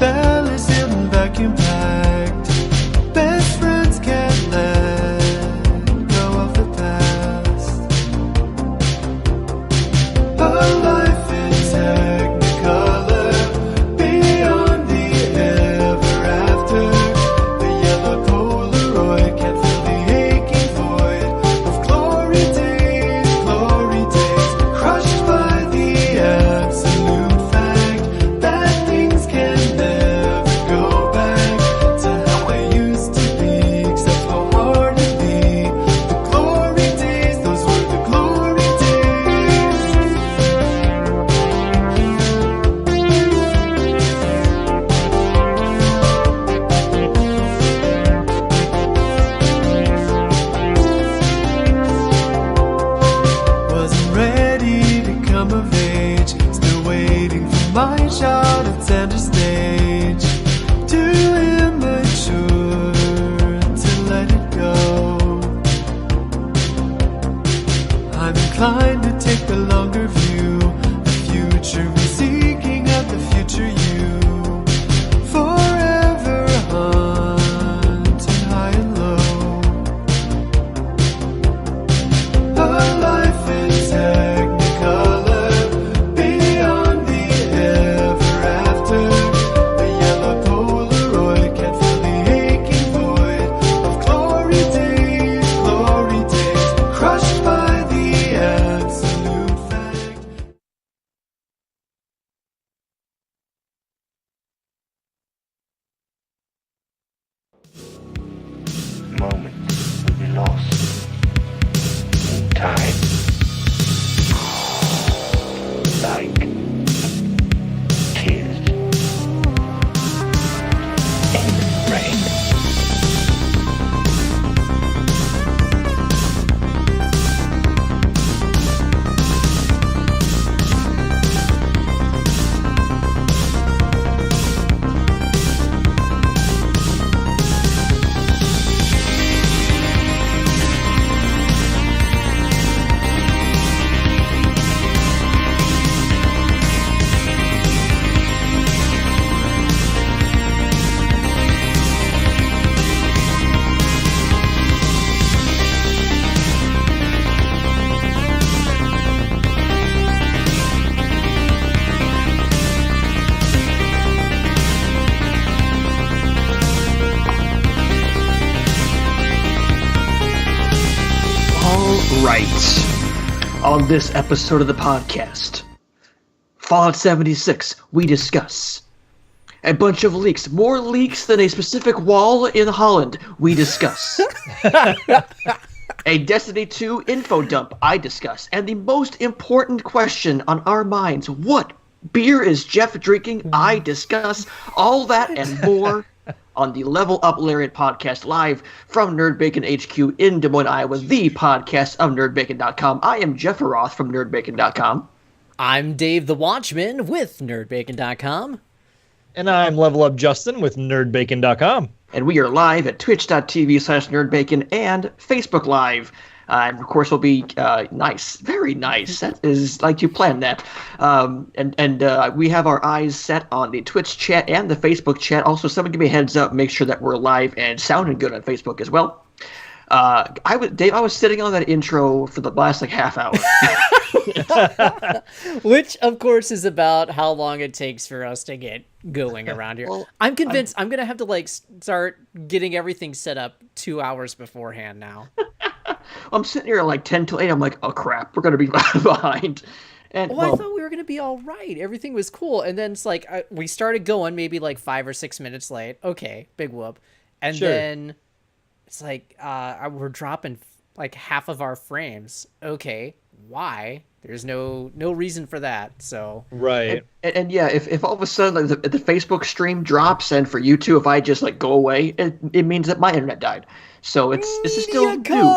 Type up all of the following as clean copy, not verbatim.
Bellies in vacuum packed. Best friends can't let go of the past. A life in technicolor, beyond the ever after. The yellow Polaroid can't fill the aching void of glory days, crushed by the absolute fact that things can never go back to how they used to be, except wholeheartedly. The glory days, those were the glory days. Wasn't ready to come of age, still waiting for my child at center stage. Too immature to let it go. I'm inclined to take the longer view. The future me seeking out the future you. Forever hunting high and low. A life in technicolor, beyond the ever after. The yellow Polaroid can't fill the aching void of glory days, crushed by the absolute fact. Moments will be lost in time. Like tears in rain. Right. On this episode of the podcast, Fallout 76, we discuss a bunch of leaks, more leaks than a specific wall in Holland, we discuss. A Destiny 2 info dump, I discuss. And the most important question on our minds, what beer is Jeff drinking? I discuss all that and more on the Level Up Lariat Podcast live from Nerd Bacon HQ in Des Moines, Iowa, the podcast of Bacon.com. I am Jeff Roth from Bacon.com. I'm Dave the Watchman with Bacon.com. And I'm Level Up Justin with Bacon.com. And we are live at twitch.tv/nerdbacon and Facebook Live. And of course, will be nice, very nice. That is like you planned that. And we have our eyes set on the Twitch chat and the Facebook chat. Also, someone give me a heads up, make sure that we're live and sounding good on Facebook as well. Dave, I was sitting on that intro for the last half hour. Which, of course, is about how long it takes for us to get going around here. Well, I'm convinced I'm going to have to start getting everything set up 2 hours beforehand now. I'm sitting here at 10 till 8. I'm like, oh crap, we're going to be behind. And I thought we were going to be all right. Everything was cool. And then it's we started going maybe 5 or 6 minutes late. Okay, big whoop. And then it's we're dropping half of our frames. Okay, why? There's no reason for that. So right. And yeah, if all of a sudden the Facebook stream drops, and for you too, if I just go away, it means that my internet died. So it's still new.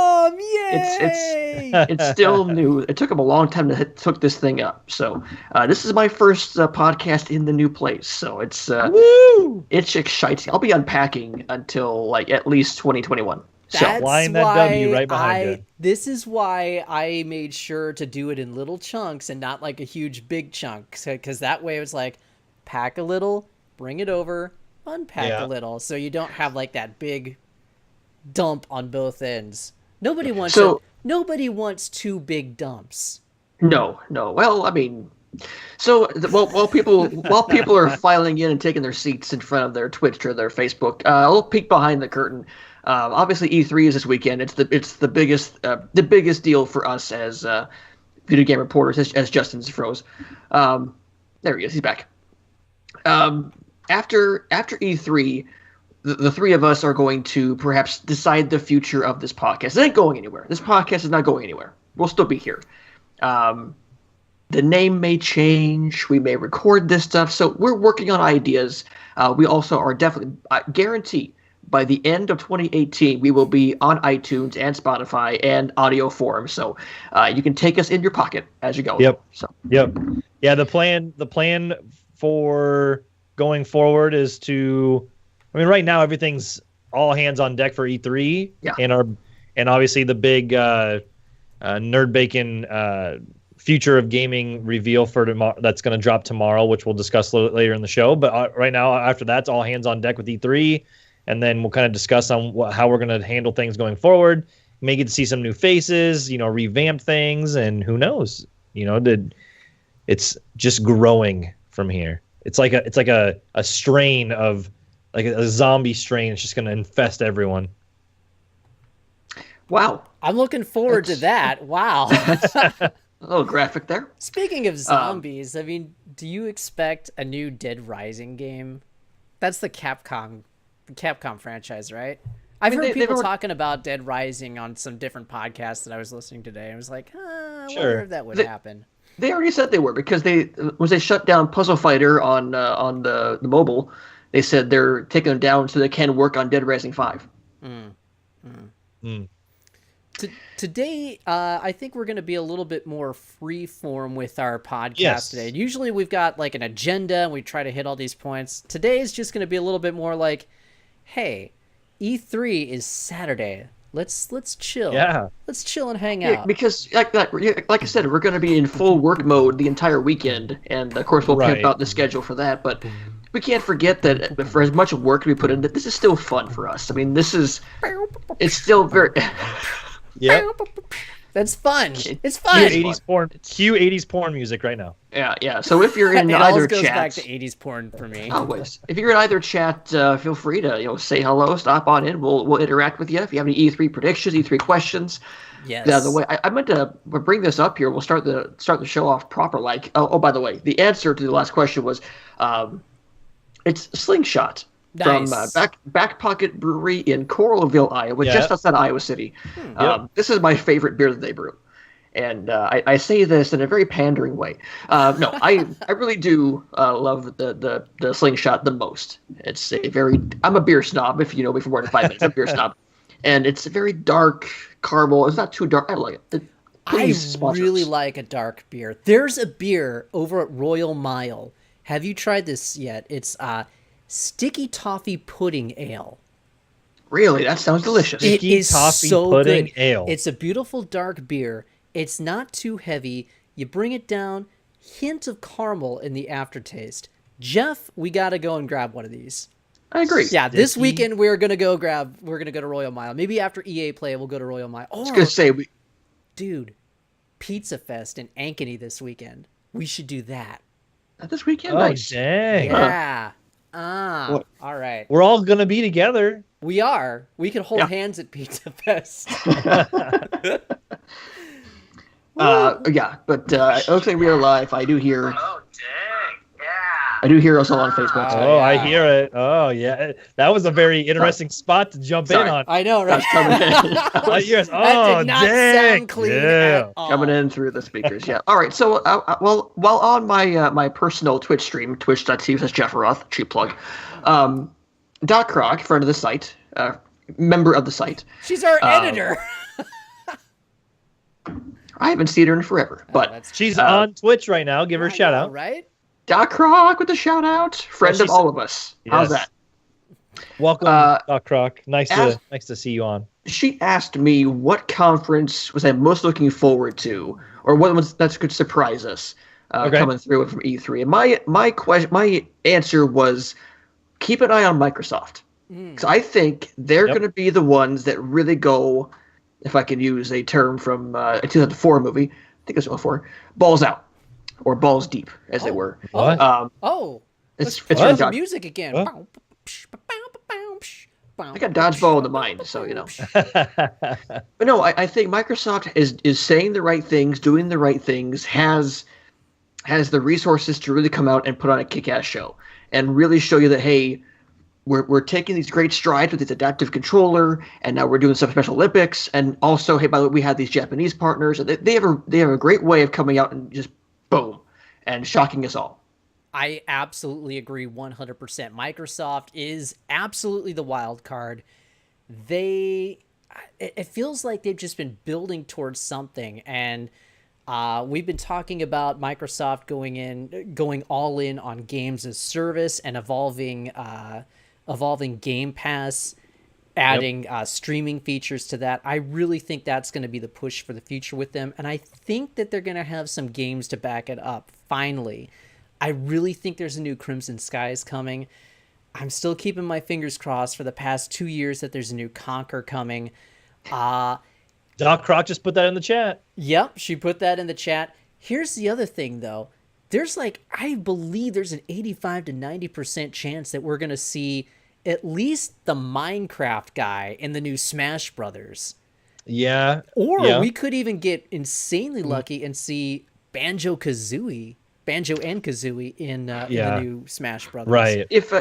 It's still new. It took them a long time to hook this thing up. So this is my first podcast in the new place. So it's exciting. I'll be unpacking until at least 2021. That's line that W right behind you. This is why I made sure to do it in little chunks and not a huge big chunk, because that way it was pack a little, bring it over, unpack a little, so you don't have like that big dump on both ends. Nobody wants two big dumps. No. Well, I mean, while people are filing in and taking their seats in front of their Twitch or their Facebook, a little peek behind the curtain. Obviously, E3 is this weekend. It's the biggest deal for us as video game reporters, as Justin's froze. There he is. He's back. After E3, the three of us are going to perhaps decide the future of this podcast. It ain't going anywhere. This podcast is not going anywhere. We'll still be here. The name may change. We may record this stuff. So we're working on ideas. We also are definitely, guarantee, by the end of 2018, we will be on iTunes and Spotify and audio form. So you can take us in your pocket as you go. Yep. So. Yep. Yeah. The plan for going forward is to, I mean, right now everything's all hands on deck for E3. Yeah. And obviously the big Nerd Bacon future of gaming reveal for tomorrow that's going to drop tomorrow, which we'll discuss a little later in the show. But right now, after that, it's all hands on deck with E3. And then we'll kind of discuss on how we're going to handle things going forward. May get to see some new faces, revamp things, and who knows? It's just growing from here. It's like a strain of like a zombie strain. It's just going to infest everyone. Wow. I'm looking forward to that. Wow. A little graphic there. Speaking of zombies, I mean, do you expect a new Dead Rising game? That's the Capcom franchise, right? I've heard people talking about Dead Rising on some different podcasts that I was listening today. I was like, I wonder if that would happen. They already said they were, because they shut down Puzzle Fighter on the mobile. They said they're taking them down so they can work on Dead Rising 5. Today, I think we're going to be a little bit more free-form with our podcast today. Usually we've got like an agenda and we try to hit all these points. Today is just going to be a little bit more like, hey, E3 is Saturday. Let's chill. Yeah. Let's chill and hang out. Because like I said, we're going to be in full work mode the entire weekend, and of course we'll pimp out the schedule for that. But we can't forget that for as much work we put in, that this is still fun for us. I mean, it's still very. Yeah, that's fun. It's fun. Cue 80s porn music right now. Yeah. So if you're in it either always goes chat, back to 80s porn for me. Always. If you're in either chat, feel free to say hello, stop on in. We'll interact with you. If you have any E3 predictions, E3 questions. Yes. The way I meant to bring this up here, we'll start the show off proper. Like, by the way, the answer to the last question was, it's Slingshot. Nice. From Back Pocket Brewery in Coralville, Iowa, just outside Iowa City. This is my favorite beer that they brew. And I say this in a very pandering way. No, I really do love the Slingshot the most. It's I'm a beer snob, if you know me for more than 5 minutes. I'm a beer snob. And it's a very dark caramel. It's not too dark. I like it. Please really like a dark beer. There's a beer over at Royal Mile. Have you tried this yet? It's Sticky Toffee Pudding Ale. Really? That sounds delicious. It is Toffee so Pudding good. Ale. It's a beautiful dark beer. It's not too heavy. You bring it down, hint of caramel in the aftertaste. Jeff, we got to go and grab one of these. I agree. Yeah, this weekend we're going to go to Royal Mile. Maybe after EA Play we'll go to Royal Mile. I was going to say dude, Pizza Fest in Ankeny this weekend. We should do that. This weekend? Oh, nice. dang. Yeah. All right. We're all going to be together. We are. We can hold hands at Pizza Fest. But it looks like we are live. I do hear. Oh, dang. Yeah. I do hear us all on Facebook. Oh, I hear it. Oh, yeah. That was a very interesting spot to jump in on. I know, right? Coming in. I hear us. That Oh, did not dang. sound clean Yeah. at all. Coming in through the speakers, yeah. All right, so while on my personal Twitch stream, twitch.tv/Jeff Roth, cheap plug, Doc Croc, friend of the site, member of the site. She's our editor. I haven't seen her in forever, but She's on Twitch right now. Give her a shout out. Right? Doc Croc with a shout out, friend of all of us. How's that? Welcome, Doc Croc. Nice to see you on. She asked me what conference was I most looking forward to, or what was that could surprise us coming through from E3. And my answer was keep an eye on Microsoft. Because I think they're going to be the ones that really go, if I can use a term from a 2004 movie, I think it's 2004, balls out. Or balls deep, as they were. What? It's let's from the music again. What? I got dodgeball in the mind, so you know. But no, I think Microsoft is saying the right things, doing the right things, has the resources to really come out and put on a kick-ass show and really show you that, hey, we're taking these great strides with this adaptive controller, and now we're doing some Special Olympics, and also, hey, by the way, we have these Japanese partners, and they have a great way of coming out and just boom and shocking us all. I absolutely agree 100%. Microsoft is absolutely the wild card. It feels like they've just been building towards something, and we've been talking about Microsoft going all in on games as service and evolving Game Pass, adding streaming features to that. I really think that's going to be the push for the future with them, and I think that they're going to have some games to back it up, finally. I really think there's a new Crimson Skies coming. I'm still keeping my fingers crossed for the past 2 years that there's a new Conquer coming. Doc Croc just put that in the chat. Yep, she put that in the chat. Here's the other thing, though. I believe there's an 85 to 90% chance that we're going to see at least the Minecraft guy in the new Smash Brothers. Yeah. Or we could even get insanely lucky and see Banjo and Kazooie in the new Smash Brothers. Right. If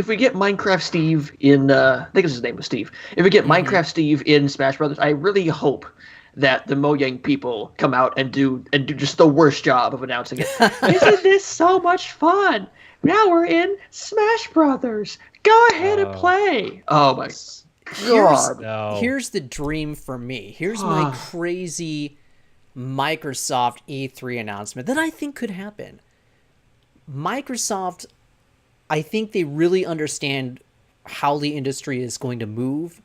we get Minecraft Steve in, I think his name was Steve. If we get Minecraft Steve in Smash Brothers, I really hope that the Mojang people come out and do just the worst job of announcing it. Isn't this so much fun? Now we're in Smash Brothers. Go ahead and play. Oh my God. Here's the dream for me. Here's my crazy Microsoft E3 announcement that I think could happen. Microsoft, I think they really understand how the industry is going to move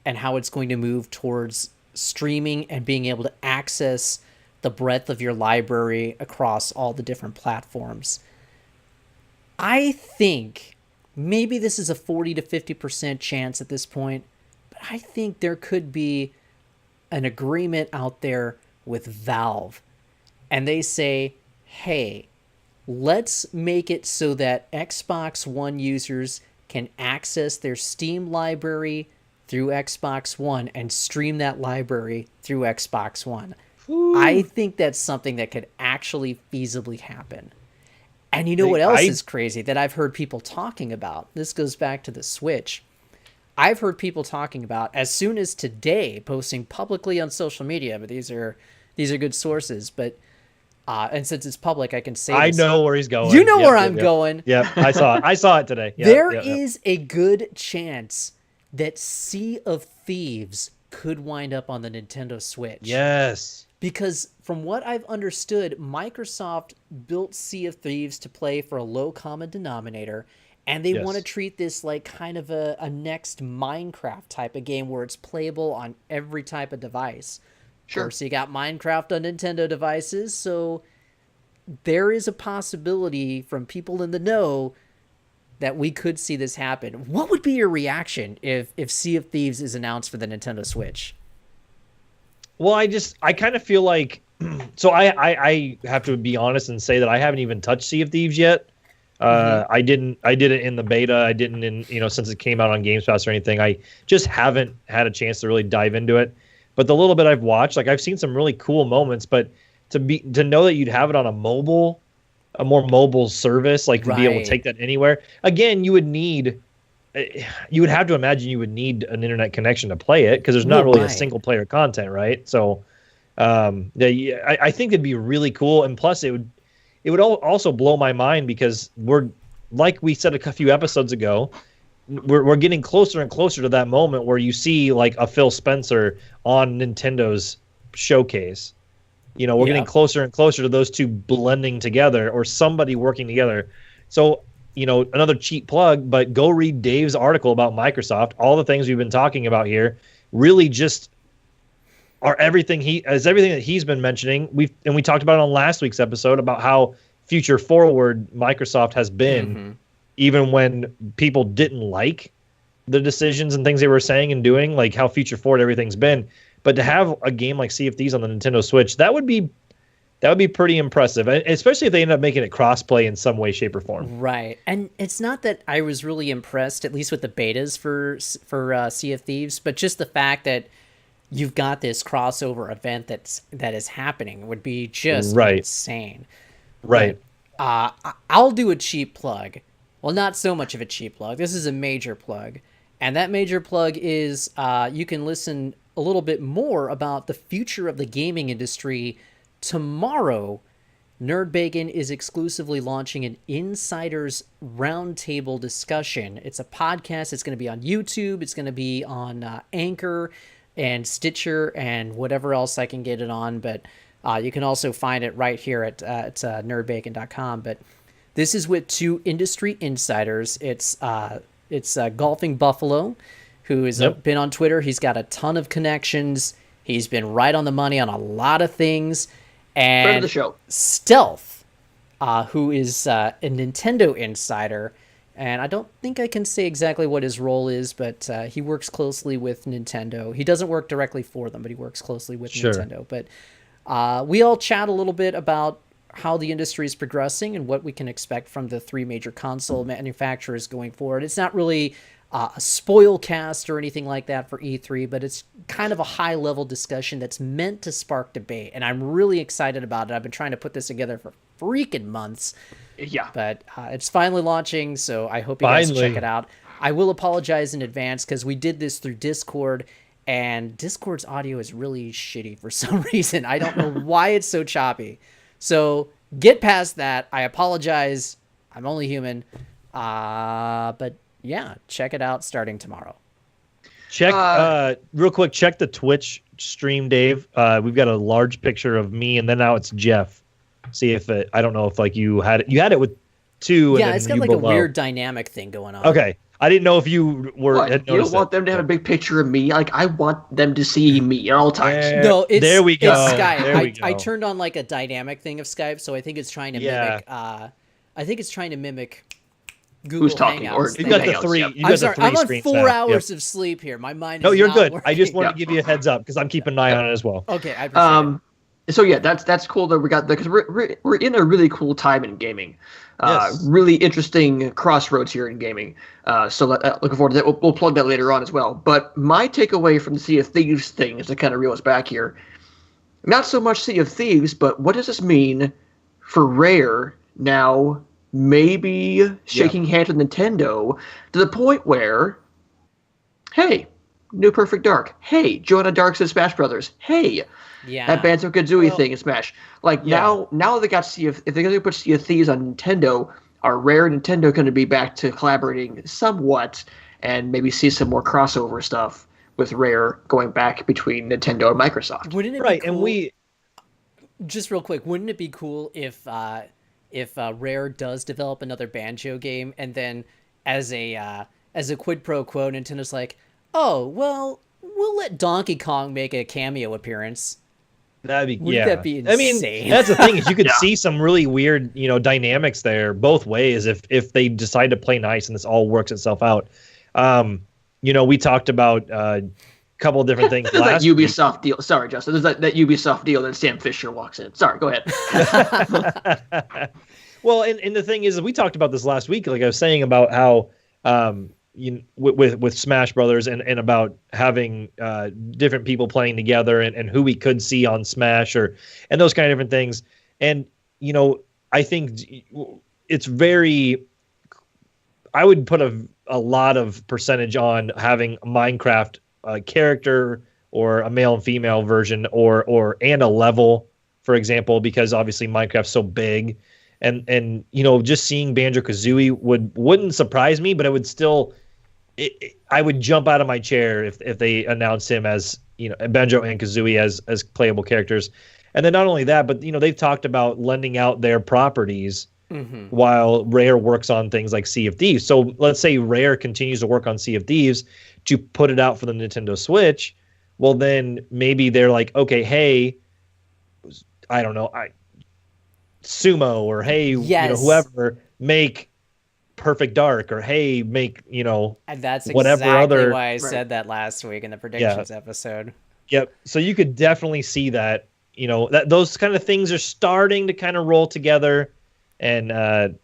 and how it's going to move towards streaming and being able to access the breadth of your library across all the different platforms. I think maybe this is a 40 to 50% chance at this point, but I think there could be an agreement out there with Valve, and they say, hey, let's make it so that Xbox One users can access their Steam library through Xbox One and stream that library through Xbox One. Ooh. I think that's something that could actually feasibly happen. And you know what else is crazy that I've heard people talking about? This goes back to the Switch. I've heard people talking about, as soon as today, posting publicly on social media, but these are good sources, but and since it's public, I can say I know where he's going. You know where I'm going. Yeah, I saw it. I saw it today. There is a good chance that Sea of Thieves could wind up on the Nintendo Switch. Yes. Because from what I've understood, Microsoft built Sea of Thieves to play for a low common denominator, and they want to treat this like kind of a next Minecraft type of game where it's playable on every type of device. Sure. Of course, you got Minecraft on Nintendo devices, so there is a possibility from people in the know that we could see this happen. What would be your reaction if Sea of Thieves is announced for the Nintendo Switch? Well, I kind of feel like, so I have to be honest and say that I haven't even touched Sea of Thieves yet. I did it in the beta. I didn't since it came out on Games Pass or anything. I just haven't had a chance to really dive into it. But the little bit I've watched, like I've seen some really cool moments, but to know that you'd have it on a more mobile service, like to be able to take that anywhere. Again, you would have to imagine you would need an internet connection to play it because there's not really a single player content, right? So, I think it'd be really cool, and plus it would also blow my mind because we're, like we said a few episodes ago, we're getting closer and closer to that moment where you see like a Phil Spencer on Nintendo's showcase. We're getting closer and closer to those two blending together or somebody working together. So, another cheap plug, but go read Dave's article about Microsoft. All the things we've been talking about here really just are everything that he's been mentioning. We talked about it on last week's episode about how future forward Microsoft has been even when people didn't like the decisions and things they were saying and doing, like how feature forward everything's been. But to have a game like Sea of Thieves on the Nintendo Switch, that would be pretty impressive, especially if they end up making it crossplay in some way, shape, or form. Right, and it's not that I was really impressed, at least with the betas for Sea of Thieves, but just the fact that you've got this crossover event that is happening would be just insane. Right. But, I'll do a cheap plug. Well, not so much of a cheap plug. This is a major plug, and that major plug is you can listen a little bit more about the future of the gaming industry. Tomorrow, Nerd Bacon is exclusively launching an Insiders Roundtable discussion. It's a podcast. It's going to be on YouTube. It's going to be on Anchor and Stitcher and whatever else I can get it on. But you can also find it right here at nerdbacon.com. But this is with two industry insiders. It's Golfing Buffalo, who has been on Twitter. He's got a ton of connections. He's been right on the money on a lot of things. And Friend of the show. Stealth, who is a Nintendo insider, and I don't think I can say exactly what his role is, but he works closely with Nintendo. He doesn't work directly for them, but he works closely with Nintendo. But we all chat a little bit about how the industry is progressing and what we can expect from the three major console manufacturers going forward. It's not really a spoil cast or anything like that for E3, but it's kind of a high-level discussion that's meant to spark debate, and I'm really excited about it. I've been trying to put this together for freaking months. Yeah. But it's finally launching, so I hope you guys check it out. I will apologize in advance because we did this through Discord, and Discord's audio is really shitty for some reason. I don't know why it's so choppy. So get past that. I apologize. I'm only human. But yeah, check it out starting tomorrow. Check real quick. Check the Twitch stream, Dave. We've got a large picture of me, and then now it's Jeff. See if I don't know if like you had it with two. Yeah, and then it's got you like below. a weird dynamic thing going on. Okay, I didn't know if you were. What? Had You don't want it. them to have a big picture of me? Like, I want them to see me at all times. No, it's there we go. It's Skype. There we go. I turned on like a dynamic thing of Skype, so I think it's trying to mimic. I think it's trying to mimic Google Who's talking? Hangouts. Or You've got the Hangouts, three. yep. You got I'm sorry. the three I'm on screens 4 now. hours of sleep here. My mind. No, is you're not good. working. I just wanted to give you a heads up because I'm keeping an eye on it as well. Okay, I appreciate it. So yeah, that's cool that we got because we're in a really cool time in gaming. Yes. Really interesting crossroads here in gaming. So looking forward to that. We'll plug that later on as well. But my takeaway from the Sea of Thieves thing is to kind of reel us back here. Not so much Sea of Thieves, but what does this mean for Rare now? Maybe shaking hands with Nintendo to the point where, hey, new Perfect Dark. Hey, Joanna Dark's in Smash Brothers. Hey, Yeah. that Banjo-Kazooie thing in Smash. Like now they got if they're going to put Sea of Thieves on Nintendo, are Rare and Nintendo going to be back to collaborating somewhat and maybe see some more crossover stuff with Rare going back between Nintendo and Microsoft? Wouldn't it Right, be cool? and we. Just real quick, wouldn't it be cool if Rare does develop another Banjo game, and then as a quid pro quo, Nintendo's like, oh well, we'll let Donkey Kong make a cameo appearance. That'd be Wouldn't that be I mean, insane? that's the thing is you could see some really weird, dynamics there both ways if they decide to play nice and this all works itself out. We talked about a couple of different things There's that last week. Ubisoft deal. Sorry, Justin. There's that Ubisoft deal. Then Sam Fisher walks in. Sorry, go ahead. Well, and the thing is, we talked about this last week. Like I was saying about how with Smash Brothers and about having different people playing together and who we could see on Smash and those kind of different things. And I think it's very. I would put a lot of percentage on having a Minecraft character or a male and female version or a level, for example, because obviously Minecraft's so big. And just seeing Banjo-Kazooie wouldn't surprise me, but it would still I would jump out of my chair if they announced him as Banjo and Kazooie as playable characters. And then not only that, but they've talked about lending out their properties while Rare works on things like Sea of Thieves. So let's say Rare continues to work on Sea of Thieves to put it out for the Nintendo Switch. Well, then maybe they're like, okay, hey, I don't know, Sumo or hey, Yes. Whoever make Perfect Dark, or hey, make And that's whatever exactly other. why I said that last week in the predictions episode. Yep. So you could definitely see that, that those kind of things are starting to kind of roll together, and I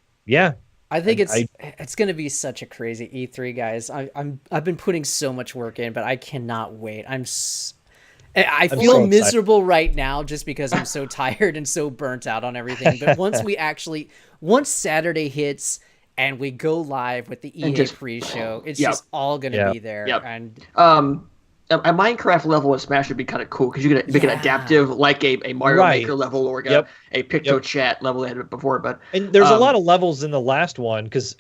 think it's going to be such a crazy E3, guys. I've been putting so much work in, but I cannot wait. I feel so miserable right now just because I'm so tired and so burnt out on everything. But once Saturday hits and we go live with the EA pre-show, it's just all going to be there. Yep. And a Minecraft level in Smash would be kind of cool because you could make it adaptive, like a Mario Maker level or a PictoChat level they had before. But there's a lot of levels in the last one because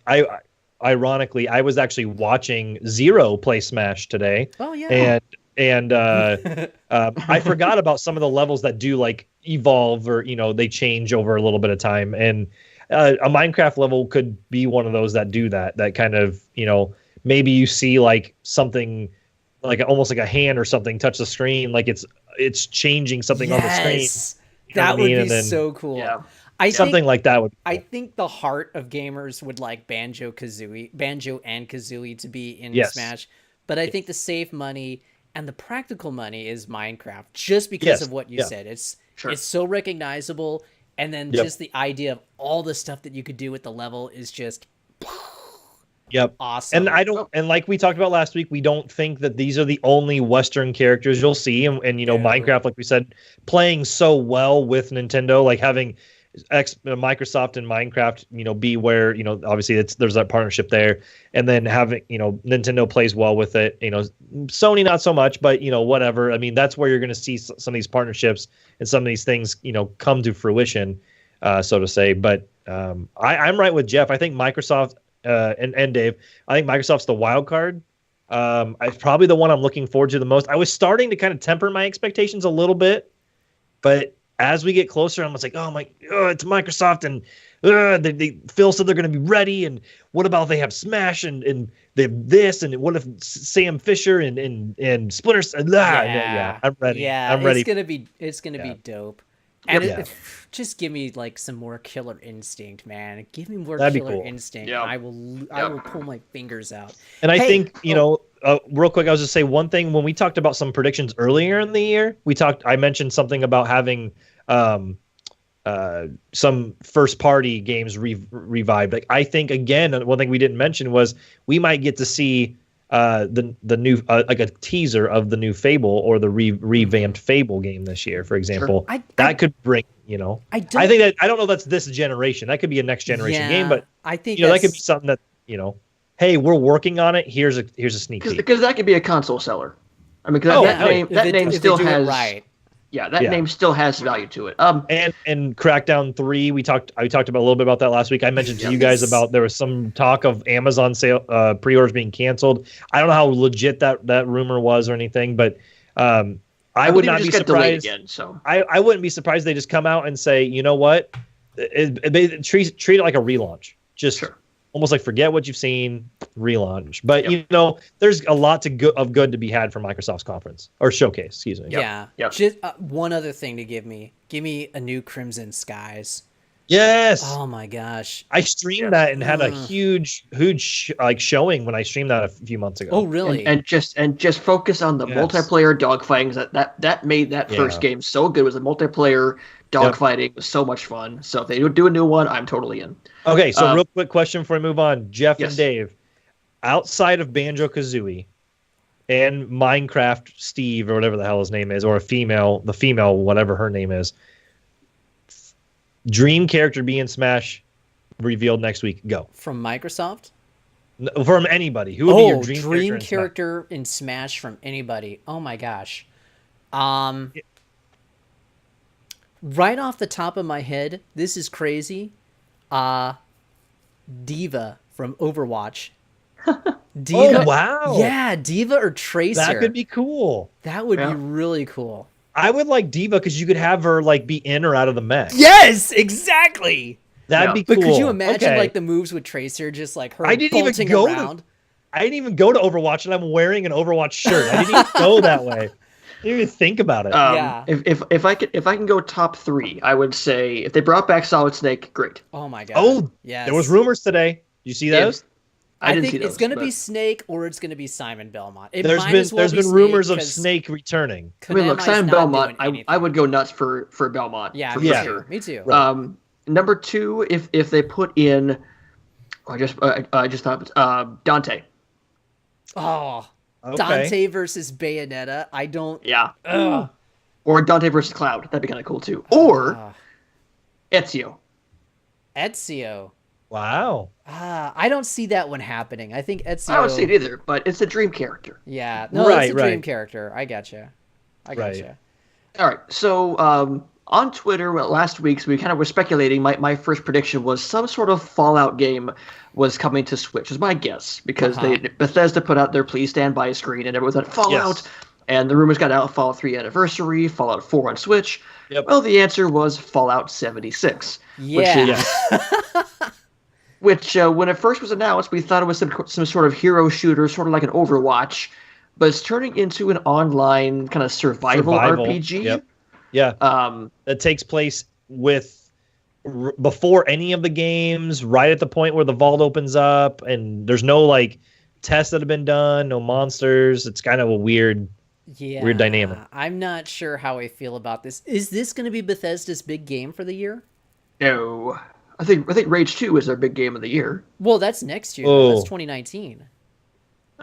ironically, I was actually watching Zero play Smash today. Oh yeah. And I forgot about some of the levels that do like evolve or they change over a little bit of time, and a Minecraft level could be one of those that do that kind of maybe you see like something like almost like a hand or something touch the screen, like it's changing something on the screen. That would be so cool. Yeah. Something like that would be cool. I think the heart of gamers would like Banjo and Kazooie to be in Smash, but I think the safe money and the practical money is Minecraft, just because of what you said. It's so recognizable, and then just the idea of all the stuff that you could do with the level is just awesome. And like we talked about last week, we don't think that these are the only Western characters you'll see, and Minecraft, like we said, playing so well with Nintendo, like having Microsoft and Minecraft, be where obviously there's that partnership there, and then having Nintendo plays well with it. Sony not so much, but whatever. I mean, that's where you're going to see some of these partnerships and some of these things come to fruition, so to say. But I'm right with Jeff. I think Microsoft and Dave. I think Microsoft's the wild card. It's probably the one I'm looking forward to the most. I was starting to kind of temper my expectations a little bit, but as we get closer, I'm just like, it's Microsoft, and Phil said they're going to be ready. And what about if they have Smash and they have this, and what if Sam Fisher and Splinter? I'm ready. Yeah, I'm ready. It's gonna be dope. And just give me like some more Killer Instinct, man. Give me more Killer Instinct. Yeah. I will pull my fingers out. And I think real quick, I was just say one thing. When we talked about some predictions earlier in the year, I mentioned something about having some first party games revived. Like I think again, one thing we didn't mention was we might get to see the new like a teaser of the new Fable or the revamped Fable game this year, for example. Sure. That could bring I think that I don't know that's this generation. That could be a next generation game, but I think that could be something that hey, we're working on it. Here's a sneak peek. Because that could be a console seller. I mean, because that name still has name still has value to it. And Crackdown 3, I talked about a little bit about that last week. I mentioned to you guys about there was some talk of Amazon sale pre-orders being canceled. I don't know how legit that rumor was or anything, but I would not be surprised. Again, so I wouldn't be surprised they just come out and say, you know what, treat it like a relaunch. Just almost like forget what you've seen, relaunch. But there's a lot of good to be had from Microsoft's conference or showcase. Excuse me. Yeah. Just one other thing to give me a new Crimson Skies. Yes. Oh my gosh. I streamed that and had a huge showing when I streamed that a few months ago. Oh really? And just focus on the multiplayer dogfighting. That made that first game so good. It was a multiplayer dogfighting. Was so much fun. So if they do a new one, I'm totally in. Okay, so real quick question before we move on. Jeff and Dave, outside of Banjo-Kazooie and Minecraft Steve or whatever the hell his name is, or the female, whatever her name is, dream character be in Smash revealed next week. Go. From Microsoft? From anybody. Who would be your dream character in Smash from anybody? Oh my gosh. Right off the top of my head, this is crazy. Diva from Overwatch. Diva. Oh, wow. Yeah, Diva or Tracer. That could be cool. That would be really cool. I would like Diva because you could have her like be in or out of the mech. Yes, exactly. That'd be cool. But could you imagine like the moves with Tracer, just like her bolting around? I didn't even go to Overwatch, and I'm wearing an Overwatch shirt. I didn't even go that way. I didn't even think about it. If I can go top 3, I would say if they brought back Solid Snake, great. Oh my god. Oh yes. There was rumors today. you see those? I didn't think see those, it's going to but- be Snake or it's going to be Simon Belmont. It There's might been as well be rumors of 'cause Snake returning. I mean, look, Konami's Simon not Belmont, doing anything. I would go nuts for Belmont. Yeah, for me Yeah. too. sure. Me too. Right. Number 2, if they put in, I just thought Dante. Oh, Okay. Dante versus Bayonetta. I don't. Yeah. Ugh. Or Dante versus Cloud. That'd be kind of cool too. Or Ah. Ezio. Ezio. Wow. I don't see that one happening. I think Ezio. I don't see it either, but it's a dream character. Yeah, no, Right, it's a dream right. character. I gotcha. Right. All right. So on Twitter last week, so we kind of were speculating. My first prediction was some sort of Fallout game was coming to Switch. Was my guess because Bethesda put out their "Please Stand By" screen and everyone thought Fallout, Yes. and the rumors got out Fallout 3 Anniversary, Fallout 4 on Switch. Yep. Well, the answer was Fallout 76. Yeah. Which when it first was announced, we thought it was some sort of hero shooter, sort of like an Overwatch, but it's turning into an online kind of survival RPG. Yep. Yeah. That takes place before any of the games, right at the point where the vault opens up, and there's no like tests that have been done, no monsters. It's kind of a weird dynamic. I'm not sure how I feel about this. Is this going to be Bethesda's big game for the year? No, I think Rage 2 is their big game of the year. Well, that's next year. Oh. That's 2019.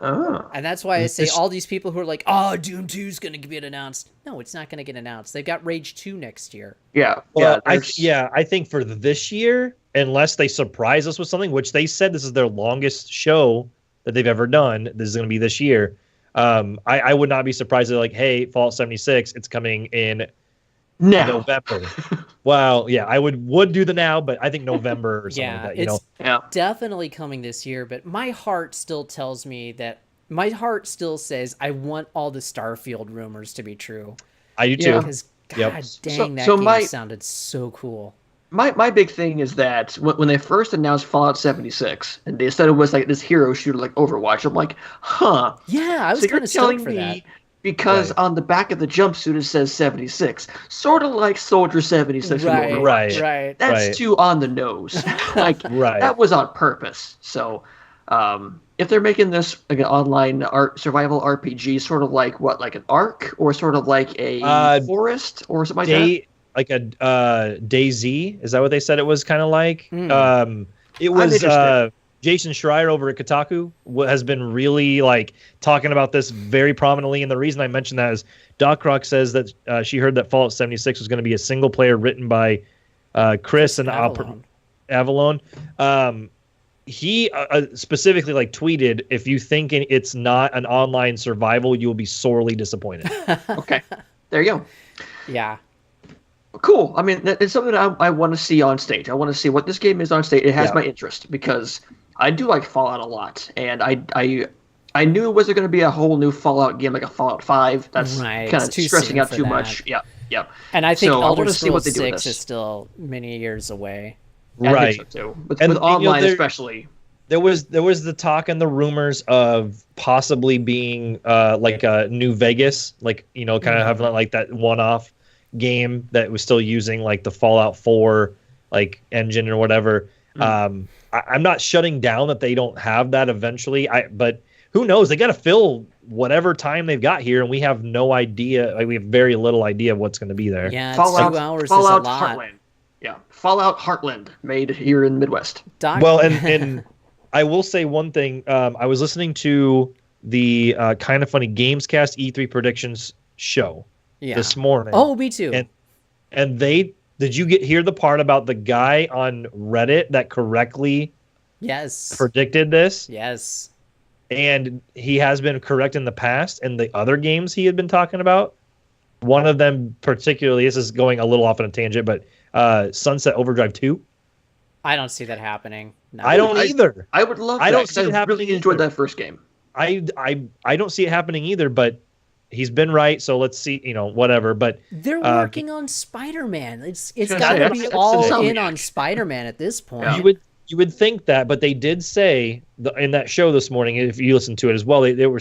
Oh, And that's why I say all these people who are like, "Oh, Doom 2 is going to get announced." No, it's not going to get announced. They've got Rage 2 next year. yeah, Well, yeah. I think for this year, unless they surprise us with something, which they said this is their longest show that they've ever done, this is going to be this year. I would not be surprised. They're like, "Hey, Fallout 76, it's coming in Now, November." Well, yeah, I would do the now, but I think November or something like that. You know, yeah, Definitely coming this year, but my heart still tells me that my heart still says I want all the Starfield rumors to be true. I do too. Yeah. Because Yep. god dang, that so game my- sounded so cool. my big thing is that when they first announced Fallout 76, and they said it was like this hero shooter like Overwatch, I'm like, huh. Yeah, I was So you're kind of telling stoked for that. me because Right. on the back of the jumpsuit it says 76, sort of like Soldier 76 from Right, Overwatch. right. That's Right. too on the nose. Like Right. that was on purpose. So if they're making this like an online survival RPG, sort of like what, like an Ark, or sort of like a Forest, or something like that. Like a DayZ, is that what they said it was kind of like? It was interested. Jason Schreier over at Kotaku has been really like talking about this very prominently, and the reason I mentioned that is Doc Rock says that she heard that Fallout 76 was going to be a single player written by Chris and Avalon. He specifically like tweeted, "If you think it's not an online survival, you will be sorely disappointed." Okay, there you go. Yeah. Cool. I mean, it's something that I want to see on stage. I want to see what this game is on stage. It has Yeah. my interest because I do like Fallout a lot, and I knew it wasn't going to be a whole new Fallout game like a Fallout 5. That's Right, kind it's of too stressing soon out for too that. much. Yeah, yeah. And I think So I Elder wanna see what Scrolls they do with 6 this. is still many years away. I Right. think so too. With And, you know, online there- especially. There was the talk and the rumors of possibly being like a New Vegas, like, you know, kind of having like that one-off game that was still using like the Fallout 4 like engine or whatever. I'm not shutting down that they don't have that eventually. But who knows? They got to fill whatever time they've got here, and we have no idea. Like, we have very little idea of what's going to be there. Yeah, it's Fallout, 2 hours Fallout is a lot. Heartland. Yeah, Fallout Heartland, made here in the Midwest. Well, and I will say one thing. I was listening to the Kind of Funny Gamescast E3 predictions show this morning. Oh, me too. And they did you hear the part about the guy on Reddit that correctly Yes. predicted this? Yes. And he has been correct in the past, and the other games he had been talking about. One of them particularly, this is going a little off on a tangent, but Sunset Overdrive 2. I don't see that happening. No. I don't either. I would love that. I don't 'cause see it I really happening enjoyed either. that first game. I don't see it happening either, but he's been right, so let's see, you know, whatever. But They're working on Spider-Man. It's Yeah, got to that's- be that's all insomniac. in on Spider-Man at this point. Yeah. you would think that, but they did say in that show this morning, if you listen to it as well, they were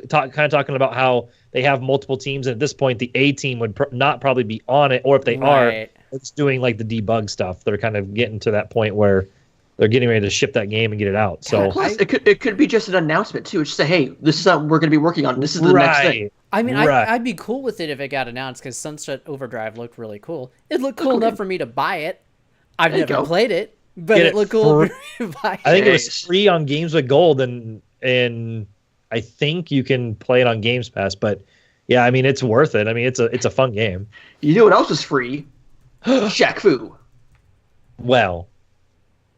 kind of talking about how they have multiple teams, and at this point, the A team would not probably be on it, or if they are, Right. it's doing like the debug stuff. They're kind of getting to that point where they're getting ready to ship that game and get it out. So Plus, it could be just an announcement too. Just say, hey, this is something we're going to be working on. This is the next thing. I mean, Right. I'd be cool with it if it got announced because Sunset Overdrive looked really cool. It looked cool enough for me to buy it. I've There you never go. played it, but Get it it looked cool for- for me to buy it. I think it was Nice. free on Games with Gold, and I think you can play it on Games Pass. But yeah, I mean, it's worth it. I mean, it's a fun game. You know what else is free? Shaq Fu. Well,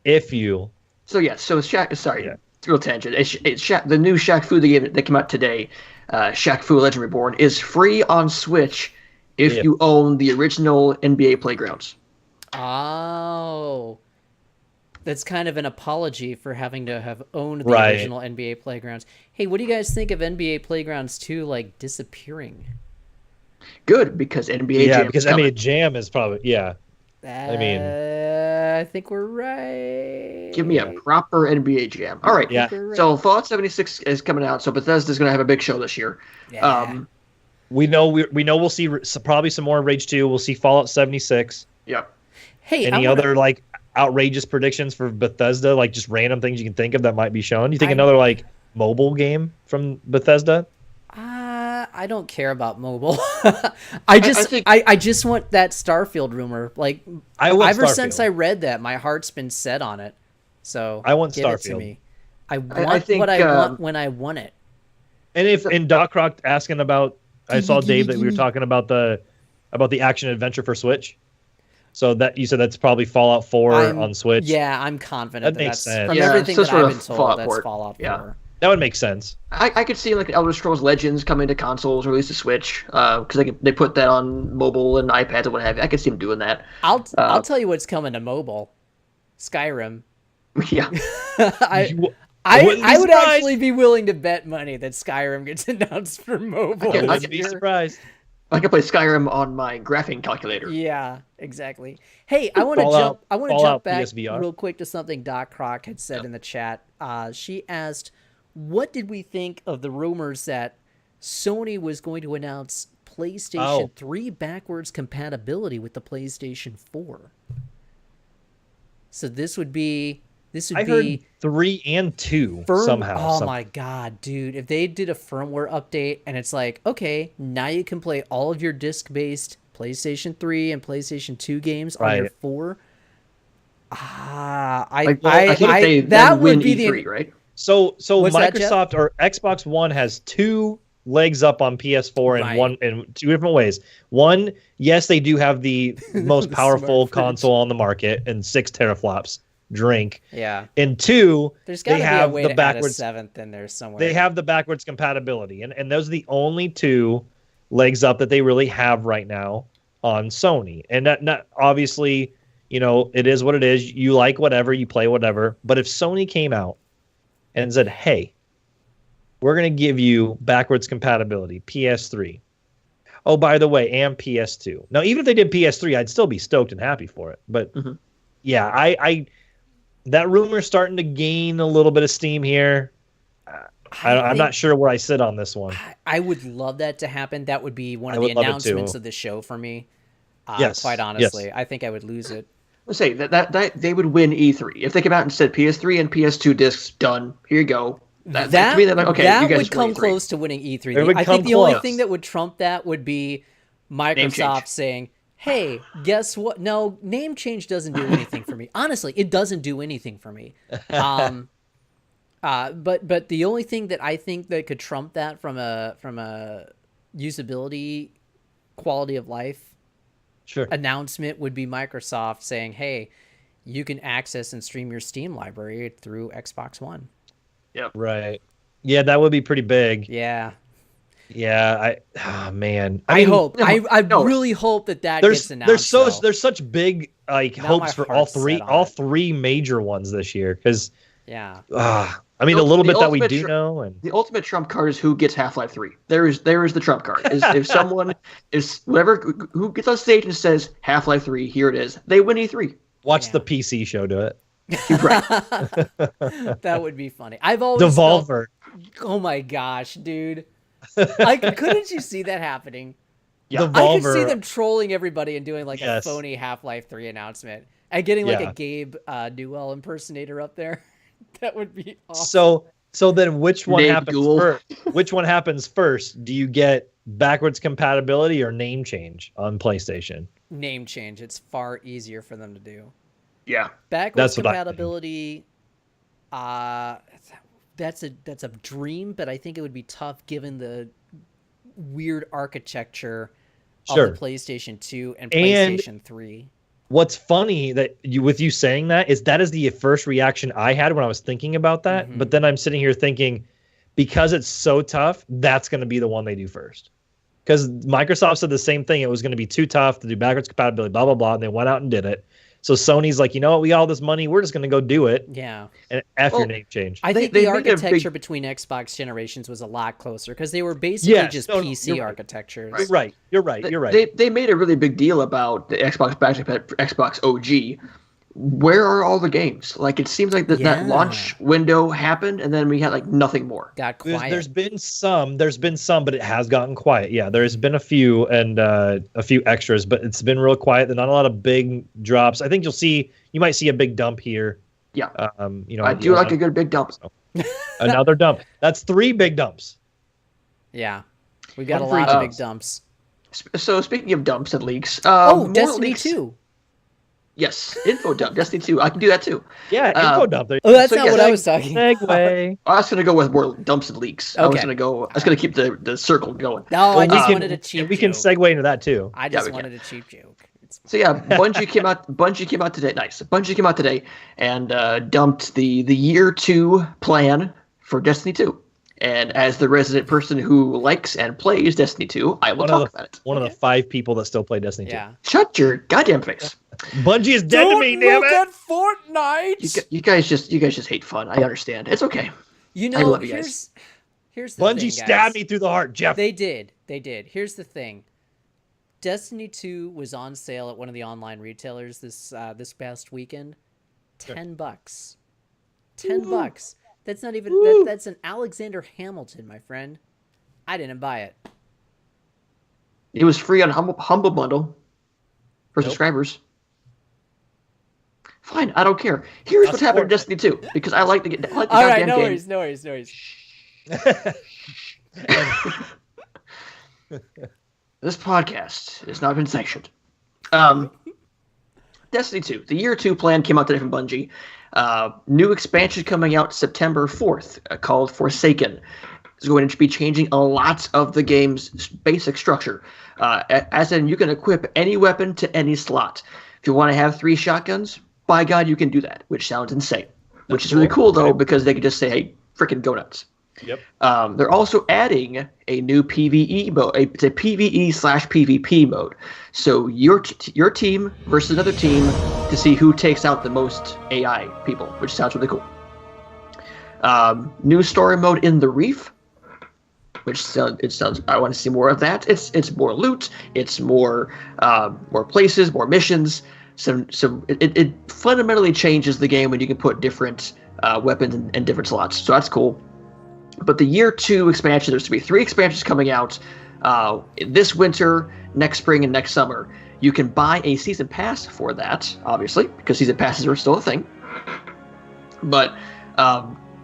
if you So Shaq. Sorry, Yeah. it's a real tangent. It's Shaq. The new Shaq Fu, the game that came out today, Shaq Fu Legend Reborn, is free on Switch if Yeah. you own the original NBA Playgrounds. Oh, that's kind of an apology for having to have owned the Right. original NBA Playgrounds. Hey, what do you guys think of NBA Playgrounds 2 like disappearing? Good, because NBA yeah, Jam. because NBA Jam is probably mean- I think we're right. Give me a proper NBA Jam. All right. Yeah. So Fallout 76 is coming out. So Bethesda's going to have a big show this year. Yeah. we know we'll see probably some more Rage 2. We'll see Fallout 76. Yeah. Hey, Any other like outrageous predictions for Bethesda, like just random things you can think of that might be shown? You think another like mobile game from Bethesda? I don't care about mobile. I just want that Starfield rumor. Like, I want ever Starfield. since I read that, my heart's been set on it. So I want give it to Starfield. me. I want think, what I want when I want it. And Doc Rock asking about, I saw Gimme, Dave that we were gimme. talking about the action adventure for Switch. So that you said that's probably Fallout 4 on Switch. Yeah, I'm confident That that makes that's sense. from Yeah, everything some that sort I've of been told. Fallout That's port. Fallout 4. Yeah. That would make sense. I could see like Elder Scrolls Legends coming to consoles, release to Switch, because they put that on mobile and iPads and what have you. I could see them doing that. I'll tell you what's coming to mobile. Skyrim. Yeah. I wouldn't be would surprised. actually be willing to bet money that Skyrim gets announced for mobile. Okay, I I this wouldn't be year. surprised. I could play Skyrim on my graphing calculator. Yeah, exactly. Hey, I want to Fallout- jump. I want to Fallout jump back PSVR. real quick to something Doc Croc had said in the chat. She asked, "What did we think of the rumors that Sony was going to announce PlayStation 3 backwards compatibility with the PlayStation 4?" So this would be I heard 3 and 2 somehow. Oh my god, dude! If they did a firmware update and it's like, okay, now you can play all of your disc-based PlayStation 3 and PlayStation 2 games on your Right. 4. I think they that then win would be E3, the right? So What's that, Jeff? Microsoft or Xbox One has 2 legs up on PS4 in Right. one in 2 different ways. One, yes, they do have the most The powerful smart fridge. console on the market and 6 teraflops. Drink. yeah. And 2, There's got to they be a have way the to add a backwards. 7th in there somewhere. They have the backwards compatibility, and those are the only 2 legs up that they really have right now on Sony. And that not obviously, it is what it is. You like whatever, you play whatever. But if Sony came out and said, "Hey, we're going to give you backwards compatibility, PS3. Oh, by the way, and PS2." Now, even if they did PS3, I'd still be stoked and happy for it. But yeah, I that rumor's starting to gain a little bit of steam here. I'm not sure where I sit on this one. I would love that to happen. That would be one I of the would love it announcements too. of the show for me. Yes, Quite yes. honestly, I think I would lose it. Let's say that they would win E3 if they came out and said PS3 and PS2 discs done. Here you go. To me, they're like, okay, that you guys would come win E3. close to winning E3. It would I come think the only close. thing that would trump that would be Microsoft change. saying, "Hey, guess what? No, name change doesn't do anything for me. Honestly, it doesn't do anything for me." But the only thing that I think that could trump that from a usability, quality of life Sure. announcement would be Microsoft saying, "Hey, you can access and stream your Steam library through Xbox One." Right. Yeah, that would be pretty big. Yeah. Yeah, man. I mean, hope. I no. really hope that there's gets announced. though. there's such big like Now hopes my for all heart's three set on it. major ones this year because Yeah. I mean The- a little the bit that we ultimate do tr- know and The ultimate trump card is who gets Half-Life 3. There is the trump card. If someone is whatever who gets on stage and says Half-Life 3, here it is, they win E3. watch Yeah. the PC show do it. Right. That would be funny. I've always felt- Devolver. oh my gosh, dude. Like, couldn't you see that happening? Yeah. I could see Devolver. them trolling everybody and doing like Yes. a phony Half-Life 3 announcement. And getting like Yeah. a Gabe Newell impersonator up there. That would be awesome. So then which one Nate happens Gould. first? Which one happens first? Do you get backwards compatibility or name change on PlayStation? Name change. It's far easier for them to do. Yeah. Backwards That's what I think. compatibility, that's a dream, but I think it would be tough given the weird architecture Sure. of the PlayStation 2 and And- PlayStation 3. What's funny that you saying that is the first reaction I had when I was thinking about that. Mhm. But then I'm sitting here thinking, because it's so tough, that's going to be the one they do first. Because Microsoft said the same thing. It was going to be too tough to do backwards compatibility, blah, blah, blah. And they went out and did it. So Sony's like, you know what? We got all this money. We're just going to go do it. Yeah. And F your Well, name change. I think they the made a architecture big- between Xbox generations was a lot closer because they were basically Yes, just no, PC you're right. architectures. You're right. They made a really big deal about the Xbox Xbox OG. Where are all the games? Like, it seems like that launch window happened, and then we had like nothing more. Got quiet. There's been some, but it has gotten quiet. Yeah, there's been a few and a few extras, but it's been real quiet. There's not a lot of big drops. I think you might see a big dump here. Yeah. I I do like a good big dump. another dump. That's 3 big dumps. Yeah. We've got One a for lot each of of big us. dumps. So speaking of dumps and leaks, Oh, more Destiny leaks. 2. Yes, info dump, Destiny 2. I can do that too. Yeah, info dump. There. Oh, that's So, not yeah, what I was talking about. Segue. I was gonna go with more dumps and leaks. I was Okay. gonna keep the circle going. No, I Well, just we wanted a can, cheap and we can joke. segue into that too. I just we can. wanted a cheap joke. It's So yeah, Bungie came out today. Nice. Bungie came out today and dumped the year 2 plan for Destiny 2. And as the resident person who likes and plays Destiny 2, I will talk about it. One of the 5 people that still play Destiny 2. yeah. Shut your goddamn face. Bungie is dead to me, damn it. at Fortnite. You guys just hate fun. I understand. It's okay. You I know, love you guys. here's the Bungie thing, stabbed guys. me through the heart, Jeff. They did. Here's the thing. Destiny 2 was on sale at one of the online retailers this past weekend. $10. $10. That's not even that's an Alexander Hamilton, my friend. I didn't buy it. It was free on Humble Bundle for Nope. subscribers. Fine, I don't care. Here's what's happened to Destiny 2 because I like the All goddamn right, no game. worries, no worries, no worries. This podcast has not been sanctioned. Destiny 2, the year 2 plan came out today from Bungie. New expansion coming out September 4th called Forsaken. It's going to be changing a lot of the game's basic structure. As in, you can equip any weapon to any slot. If you want to have 3 shotguns, by God, you can do that, which sounds insane. Which is really cool, though, because they can just say, hey, freaking go nuts. Yep. They're also adding a new PvE mode. It's a PvE/PvP mode. So your team versus another team to see who takes out the most AI people, which sounds really cool. New story mode in the Reef, which sounds. I want to see more of that. It's more loot. It's more places, more missions. So it fundamentally changes the game when you can put different weapons in different slots. So that's cool. But the year 2 expansion, there's to be 3 expansions coming out this winter, next spring, and next summer. You can buy a season pass for that, obviously, because season passes are still a thing. But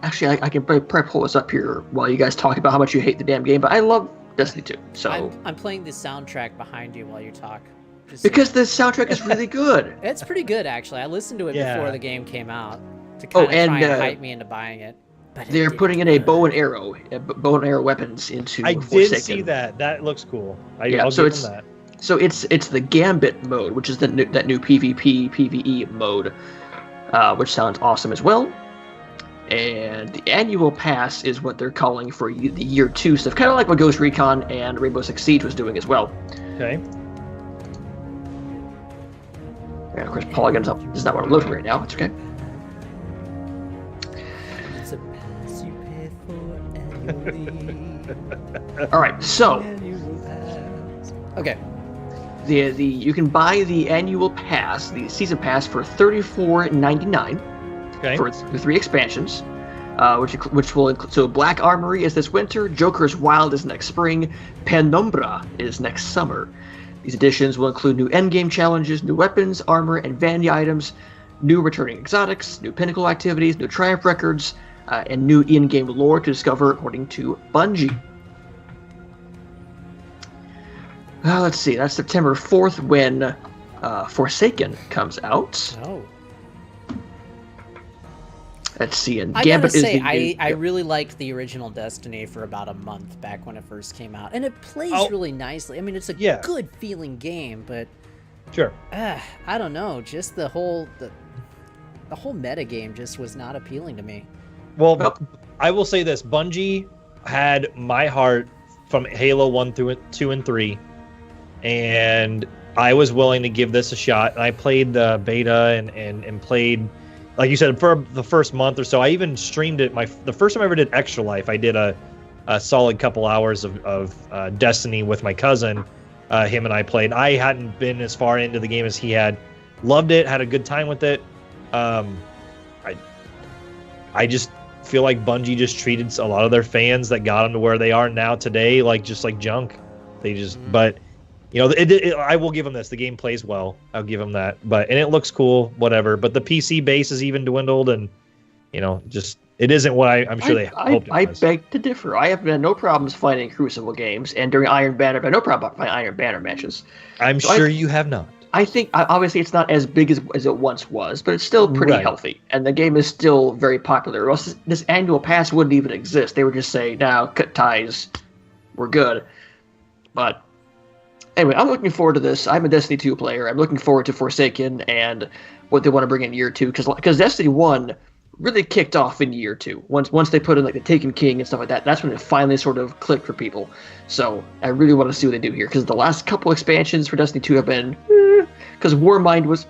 actually, I can probably pull this up here while you guys talk about how much you hate the damn game. But I love Destiny 2. So I'm playing the soundtrack behind you while you talk. because the soundtrack is really good. It's pretty good, actually. I listened to it Yeah. before the game came out to kind of and, try and hype me into buying it. But They're putting in a bow and arrow weapons into I Forsaken. did see that. That looks cool. Yeah, I'll so give it's- them that. So it's the Gambit mode, which is that new PvP PvE mode, which sounds awesome as well. And the annual pass is what they're calling for the year 2 stuff, kind of like what Ghost Recon and Rainbow Six Siege was doing as well. Okay. And of course, polygons up. This is not what I'm looking right now. It's okay. It's a pass you pay for annually. All right, so Annual pass. Okay. the you can buy the annual pass, the season pass, for $34.99. Okay. For the 3 expansions, which will include. So Black Armory is this winter, Joker's Wild is next spring, Penumbra is next summer. These additions will include new endgame challenges, new weapons, armor, and vanity items, new returning exotics, new pinnacle activities, new triumph records, and new in-game lore to discover according to Bungie. Let's see, that's September 4th when Forsaken comes out. Oh. Let's see, and I Gambit gotta say, is I really liked the original Destiny for about a month back when it first came out, and it plays really nicely. I mean, it's a good feeling game, but Sure. I don't know, just the whole meta game just was not appealing to me. Well, I will say this: Bungie had my heart from Halo 1 through 2 and 3, and I was willing to give this a shot. And I played the beta and played, like you said, for the first month or so. I even streamed it. The first time I ever did Extra Life, I did a solid couple hours of Destiny with my cousin. Him and I played. I hadn't been as far into the game as he had. Loved it. Had a good time with it. I just feel like Bungie just treated a lot of their fans that got them to where they are now today like junk. They just, but you know, I will give them this. The game plays well. I'll give them that. And it looks cool, whatever. But the PC base is even dwindled, and you know, just it isn't what I'm sure they hoped it was. I beg to differ. I have had no problems fighting Crucible games, and during Iron Banner, I've had no problem fighting Iron Banner matches. I'm sure you have not. I think, obviously, it's not as big as it once was, but it's still pretty healthy, and the game is still very popular. Or else this annual pass wouldn't even exist. They would just say, now, cut ties, we're good. But anyway, I'm looking forward to this. I'm a Destiny 2 player. I'm looking forward to Forsaken and what they want to bring in year 2, because Destiny 1 really kicked off in year 2. Once they put in like the Taken King and stuff like that, that's when it finally sort of clicked for people. So I really want to see what they do here, because the last couple expansions for Destiny 2 have been, because Warmind was,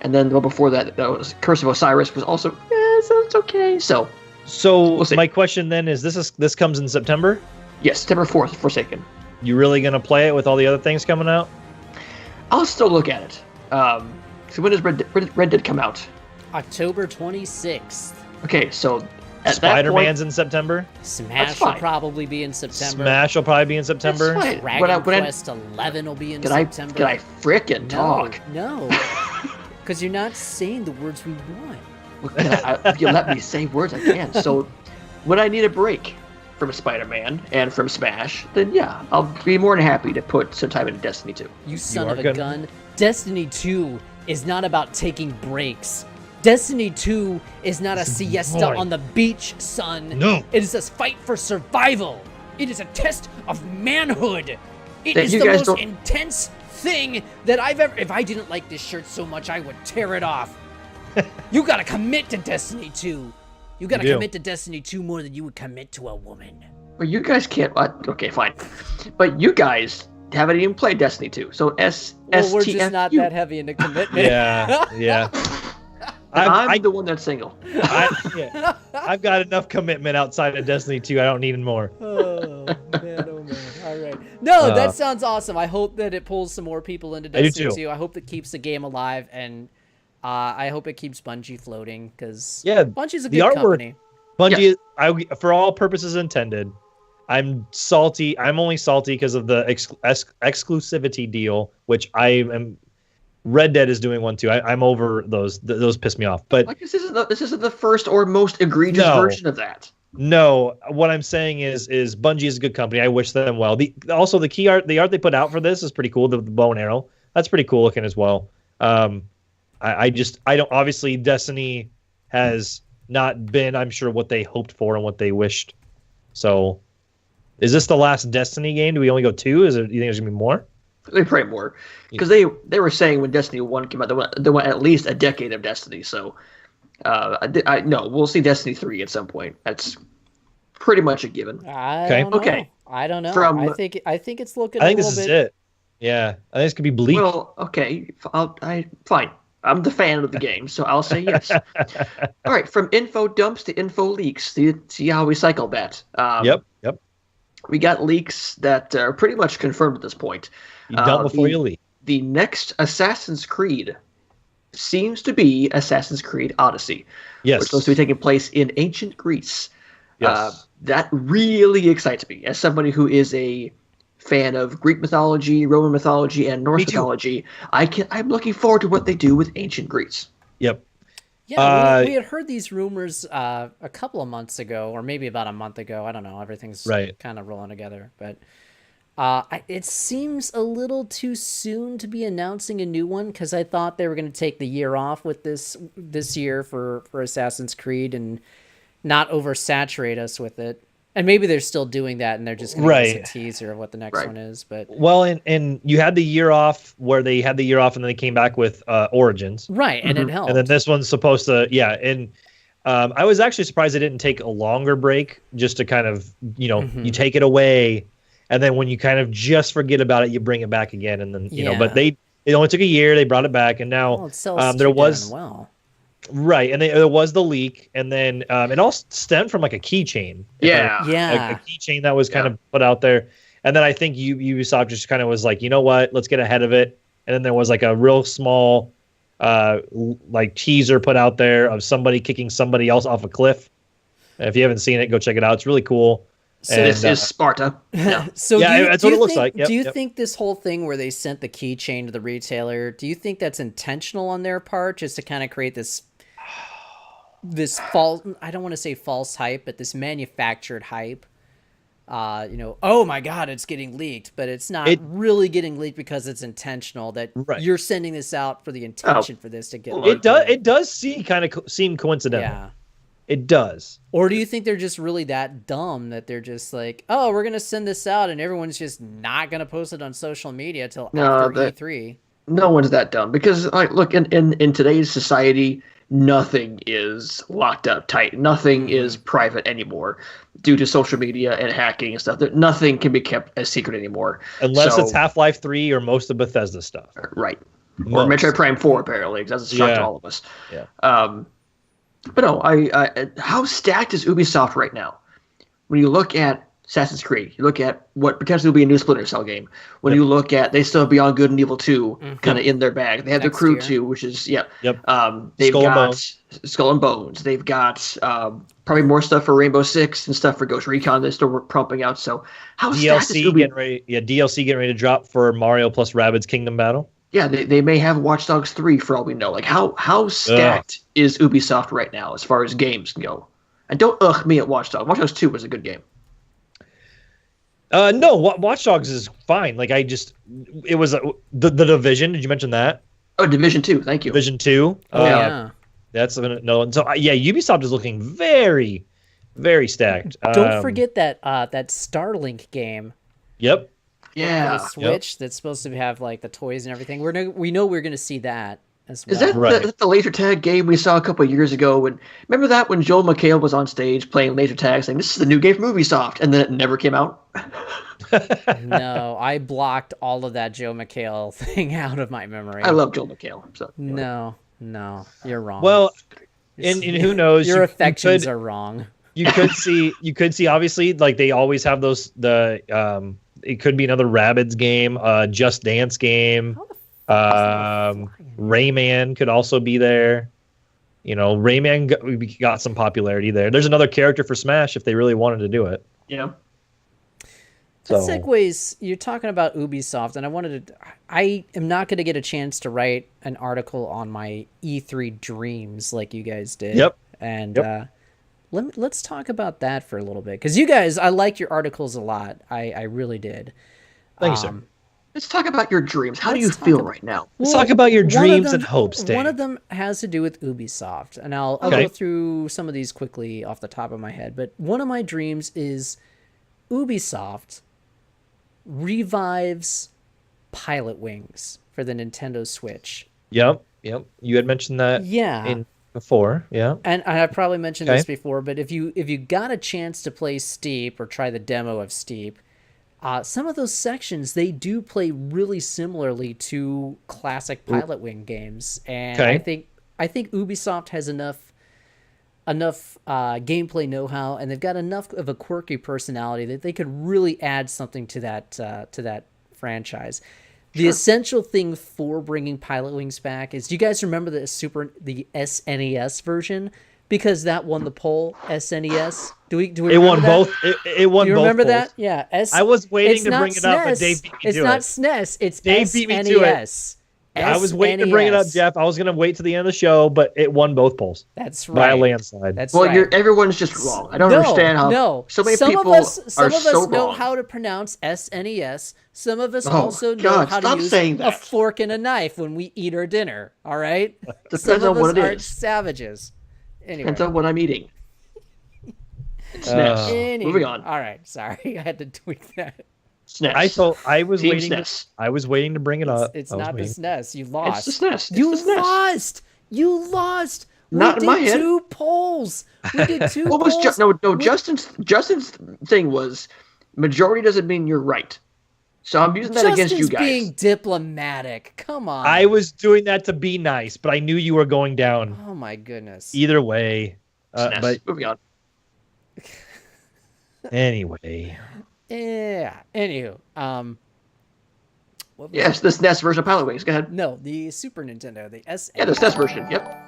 and then the one before that was Curse of Osiris was also, so it's okay. So we'll see. My question then is, this comes in September? Yes, September 4th, Forsaken. You really gonna play it with all the other things coming out? I'll still look at it. So when does Red Dead come out? October 26th. Okay, so at Spider-Man's in September. Smash will probably be in September. Smash will probably be in September. Dragon Quest 11 will be in September. Can I frickin' talk? No, because you're not saying the words we want. Well, if you let me say words, I can. So when I need a break from Spider-Man and from Smash, then yeah, I'll be more than happy to put some time into Destiny 2. You son of a gun. Destiny 2 is not about taking breaks. Destiny 2 is not a siesta on the beach, son. No. It is a fight for survival. It is a test of manhood. It is the most intense thing that I've ever... If I didn't like this shirt so much, I would tear it off. You gotta commit to Destiny 2. You gotta commit to Destiny 2 more than you would commit to a woman. Well, you guys can't... Okay, fine. But you guys haven't even played Destiny 2. So we're just not that heavy into commitment. Yeah. I'm the one that's single. I've got enough commitment outside of Destiny 2. I don't need more. Oh, man. All right. No, that sounds awesome. I hope that it pulls some more people into Destiny 2. I hope it keeps the game alive, and I hope it keeps Bungie floating, because Bungie's a good company. Bungie, for all purposes intended, I'm salty. I'm only salty because of the exclusivity deal, which I am... Red Dead is doing one too. I'm over those. Those piss me off. But like this isn't the first or most egregious version of that. No, what I'm saying is Bungie is a good company. I wish them well. Also the key art, the art they put out for this is pretty cool. The bow and arrow, that's pretty cool looking as well. I don't. Obviously, Destiny has not been, I'm sure, what they hoped for and what they wished. So, is this the last Destiny game? Do we only go 2? Do you think there's gonna be more? They probably more, because they were saying when Destiny 1 came out, they went at least a decade of Destiny. So, no, we'll see Destiny 3 at some point. That's pretty much a given. I don't know. I think it's looking. I think this is it. Yeah, I think this could be bleak. Well, okay, fine. I'm the fan of the game, so I'll say yes. All right, from info dumps to info leaks. See how we cycle that. Yep. We got leaks that are pretty much confirmed at this point. You dump before you leak. The next Assassin's Creed seems to be Assassin's Creed Odyssey. Yes. Which is supposed to be taking place in ancient Greece. Yes. That really excites me as somebody who is a fan of Greek mythology, Roman mythology, and Norse Me too. mythology, I'm looking forward to what they do with ancient Greece. Yep. Yeah, we had heard these rumors a couple of months ago, or maybe about a month ago. I don't know. Everything's Right. kind of rolling together, but it seems a little too soon to be announcing a new one, because I thought they were going to take the year off with this year for Assassin's Creed and not oversaturate us with it. And maybe they're still doing that, and they're just going to give us a teaser of what the next one is. But well, and you had the year off where they had the year off, and then they came back with Origins, right, and it helped. and then this one's supposed to, and I was actually surprised they didn't take a longer break, just to kind of, you take it away, and then when you kind of just forget about it, you bring it back again, and then but it only took a year, they brought it back, and now it sells there was well. Right, and there was the leak, and then it all stemmed from like a keychain. Yeah. A keychain that was kind of put out there, and then I think Ubisoft just kind of was like, you know what, let's get ahead of it. And then there was like a real small, like teaser put out there of somebody kicking somebody else off a cliff. And if you haven't seen it, go check it out. It's really cool. So this is Sparta. Yeah. So that's what it looks like. Do you think this whole thing where they sent the keychain to the retailer, do you think that's intentional on their part, just to kind of create this false, I don't want to say false hype, but this manufactured hype? Oh my God, it's getting leaked, but it's not really getting leaked because it's intentional, that you're sending this out for the intention for this to get leaked. It does seem coincidental. Yeah. It does. Or do you think they're just really that dumb that they're just like, oh, we're going to send this out and everyone's just not going to post it on social media till after E3? No one's that dumb, because look, in today's society, nothing is locked up tight. Nothing is private anymore due to social media and hacking and stuff. Nothing can be kept a secret anymore. Unless it's Half-Life 3 or most of Bethesda stuff. Right. Or Metroid Prime 4, apparently, because that's a shock to all of us. Yeah. But no, how stacked is Ubisoft right now? When you look at Assassin's Creed, you look at what potentially will be a new Splinter Cell game. When you look at, they still have Beyond Good and Evil 2 kind of in their bag. They have The Crew 2, which is, they've got Skull and Bones. They've got probably more stuff for Rainbow Six and stuff for Ghost Recon that's still pumping out. So how stacked is Ubisoft? DLC getting ready to drop for Mario plus Rabbids Kingdom Battle. Yeah, they may have Watch Dogs 3 for all we know. Like, how stacked is Ubisoft right now as far as games go? And don't me at Watch Dogs. Watch Dogs 2 was a good game. No, Watch Dogs is fine. Like, it was the Division. Did you mention that? Oh, Division 2. Thank you. Division 2. Yeah. That's no. So Ubisoft is looking very, very stacked. Don't forget that Starlink game. Yep. Yeah. The Switch that's supposed to have like the toys and everything. We know we're going to see that as well. Is that the laser tag game we saw a couple of years ago? Remember that when Joel McHale was on stage playing laser tag, saying this is the new game from Ubisoft, and then it never came out? No, I blocked all of that Joe McHale thing out of my memory. I love Joel McHale. So no, you're wrong. Well, and who knows? Your affections are wrong. You could see. Obviously, like they always have those. It could be another Rabbids game, Just Dance game. Rayman could also be there. Rayman got some popularity there. There's another character for Smash if they really wanted to do it. Yeah. That segues. You're talking about Ubisoft, and I am not going to get a chance to write an article on my E3 dreams like you guys did. Yep. And let's talk about that for a little bit, because you guys, I like your articles a lot. I really did. Thanks, sir. Let's talk about your dreams. How do you feel right now? Let's talk about your dreams and hopes, Dave. One of them has to do with Ubisoft, and I'll go through some of these quickly off the top of my head. But one of my dreams is Ubisoft revives Pilot Wings for the Nintendo Switch. Yep. You had mentioned that. Before, yeah. And I probably mentioned this before, but if you got a chance to play Steep or try the demo of Steep, some of those sections, they do play really similarly to classic Pilot Wing games. And I think Ubisoft has enough gameplay know-how, and they've got enough of a quirky personality that they could really add something to that franchise. The essential thing for bringing Pilot Wings back is, do you guys remember the SNES version? because that won the poll. SNES. Do we It remember won that? both. It won Do you both. remember polls. that? Yeah. I was waiting it's to not bring it up, but SNES. Dave beat me It's to not it. SNES. It's Dave beat me to it. SNES. I was waiting to bring it up, Jeff. I was going to wait to the end of the show, but it won both polls. That's By a right. landslide. That's Well, right. everyone's just wrong. I don't understand how so many some people of us, are some of us so know wrong. how to pronounce SNES. Some of us Oh, also know God, how to stop use saying a that. fork and a knife when we eat our dinner. All right. Depends Some of on what us it aren't is. savages. Anyway. Depends on what I'm eating. It's SNES. Anyway. Moving on. All right. Sorry, I had to tweak that. SNES. I was Team waiting. SNES. I was waiting to bring it up. It's I was not the waiting. SNES. You lost. It's the SNES. It's You the SNES. lost. You lost. Not we in my did head. 2 polls. We did 2 What was polls. no? Justin's thing was majority doesn't mean you're right. So I'm using that against you Justin's guys. being diplomatic. Come on. I was doing that to be nice, but I knew you were going down. Oh my goodness. Either way. SNES. But Moving on. anyway. Yeah. Anywho, what was Yes, the SNES version of Pilot Wings. Go ahead. No, the Super Nintendo, the SNES. Yeah, the SNES version. Yep.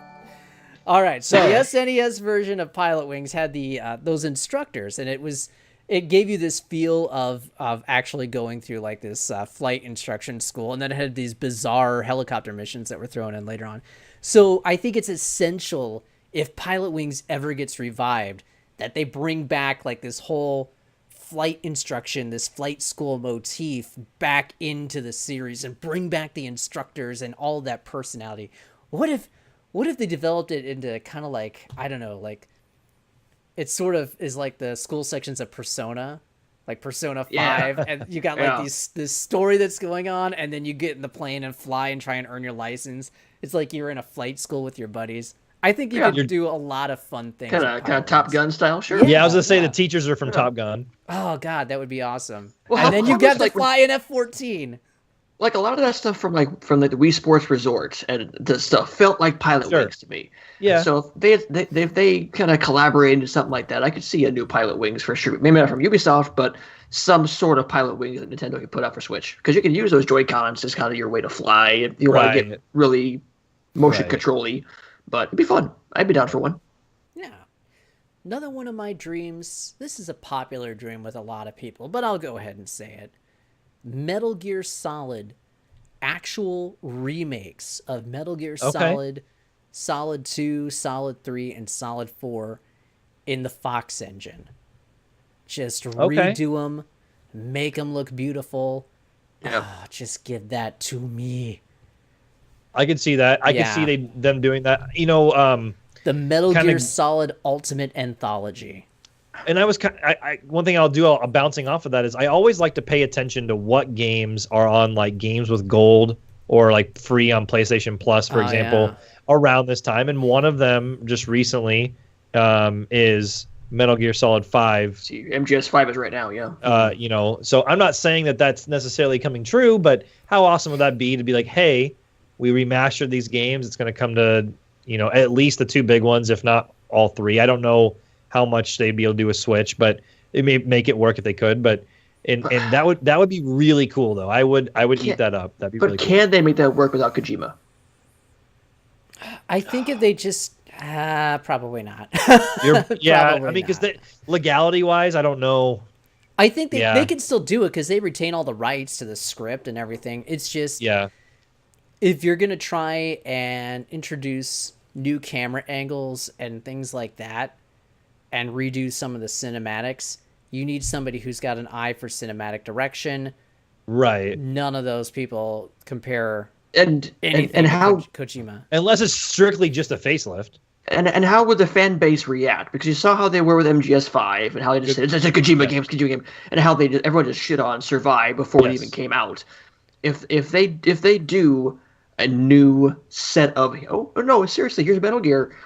All right, so the SNES version of Pilot Wings had the those instructors, and it gave you this feel of actually going through like this flight instruction school, and then it had these bizarre helicopter missions that were thrown in later on. So I think it's essential if Pilot Wings ever gets revived that they bring back like this whole flight instruction, this flight school motif back into the series and bring back the instructors and all that personality. What if they developed it into kind of like, I don't know, like it sort of is like the school sections of Persona, like Persona 5, Yeah. and you got Yeah. like this story that's going on, and then you get in the plane and fly and try and earn your license. It's like you're in a flight school with your buddies. I think you could do a lot of fun things. Kind with of Pilot Top Wings. Gun style. Sure. Yeah, I was going to say yeah. the teachers are from Top Gun. Oh god, that would be awesome. Well, And how- then how you get much, to like, fly an F-14. Like a lot of that stuff from the Wii Sports Resort and the stuff felt like Pilot Sure. Wings to me. Yeah. So if they kind of collaborate into something like that, I could see a new Pilot Wings for sure. Maybe not from Ubisoft, but some sort of Pilot Wings that Nintendo could put out for Switch, because you can use those Joy-Cons as kind of your way to fly if you want to Right. get really motion Right. control-y. But it'd be fun. I'd be down for one. Yeah. Another one of my dreams. This is a popular dream with a lot of people, but I'll go ahead and say it. Metal Gear Solid, actual remakes of Metal Gear Solid, Solid 2, Solid 3, and Solid 4 in the Fox engine. Just redo them, make them look beautiful. Yeah. Ah, just give that to me. I could see that. I could Yeah. see them doing that. You know, The Metal Kinda- Gear Solid Ultimate Anthology. and I was one thing I'll bouncing off of that is I always like to pay attention to what games are on like Games with Gold or like free on PlayStation Plus, for Oh, example, yeah. around this time. And one of them just recently is Metal Gear Solid 5. See, MGS5 is right now, yeah. You know, so I'm not saying that that's necessarily coming true, but how awesome would that be to be like, hey, we remastered these games. It's going to come to, you know, at least the 2 big ones, if not all 3. I don't know how much they'd be able to do a Switch, but it may make it work if they could. But and that would be really cool though. I would eat that up. That'd be But really cool. can they make that work without Kojima? I think if they just probably not. Yeah, I Probably mean, because not. legality wise, I don't know. I think Yeah. they can still do it because they retain all the rights to the script and everything. It's just Yeah, if you're gonna try and introduce new camera angles and things like that, and redo some of the cinematics, you need somebody who's got an eye for cinematic direction. right. None of those people compare And anything and to how Kojima. Unless it's strictly just a facelift. and how would the fan base react? Because you saw how they were with MGS5 and how they just said it's a Kojima game, it's a Kojima game, and how everyone just shit on Survive before it Yes. even came out. If they do a new set of no, seriously, here's Metal Gear,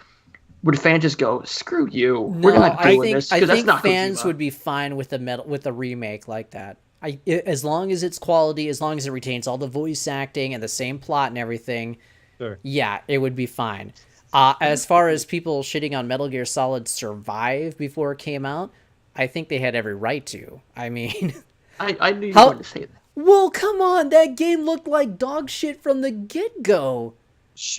would fans just go, screw you, we're not doing this, I because that's think not fans Kojima. would be fine with with a remake like that. As long as it's quality, as long as it retains all the voice acting and the same plot and everything, Sure. yeah, it would be fine. As far as people shitting on Metal Gear Solid Survive before it came out, I think they had every right to. I mean, I knew you How- wanted to say that. well, come on, that game looked like dog shit from the get-go.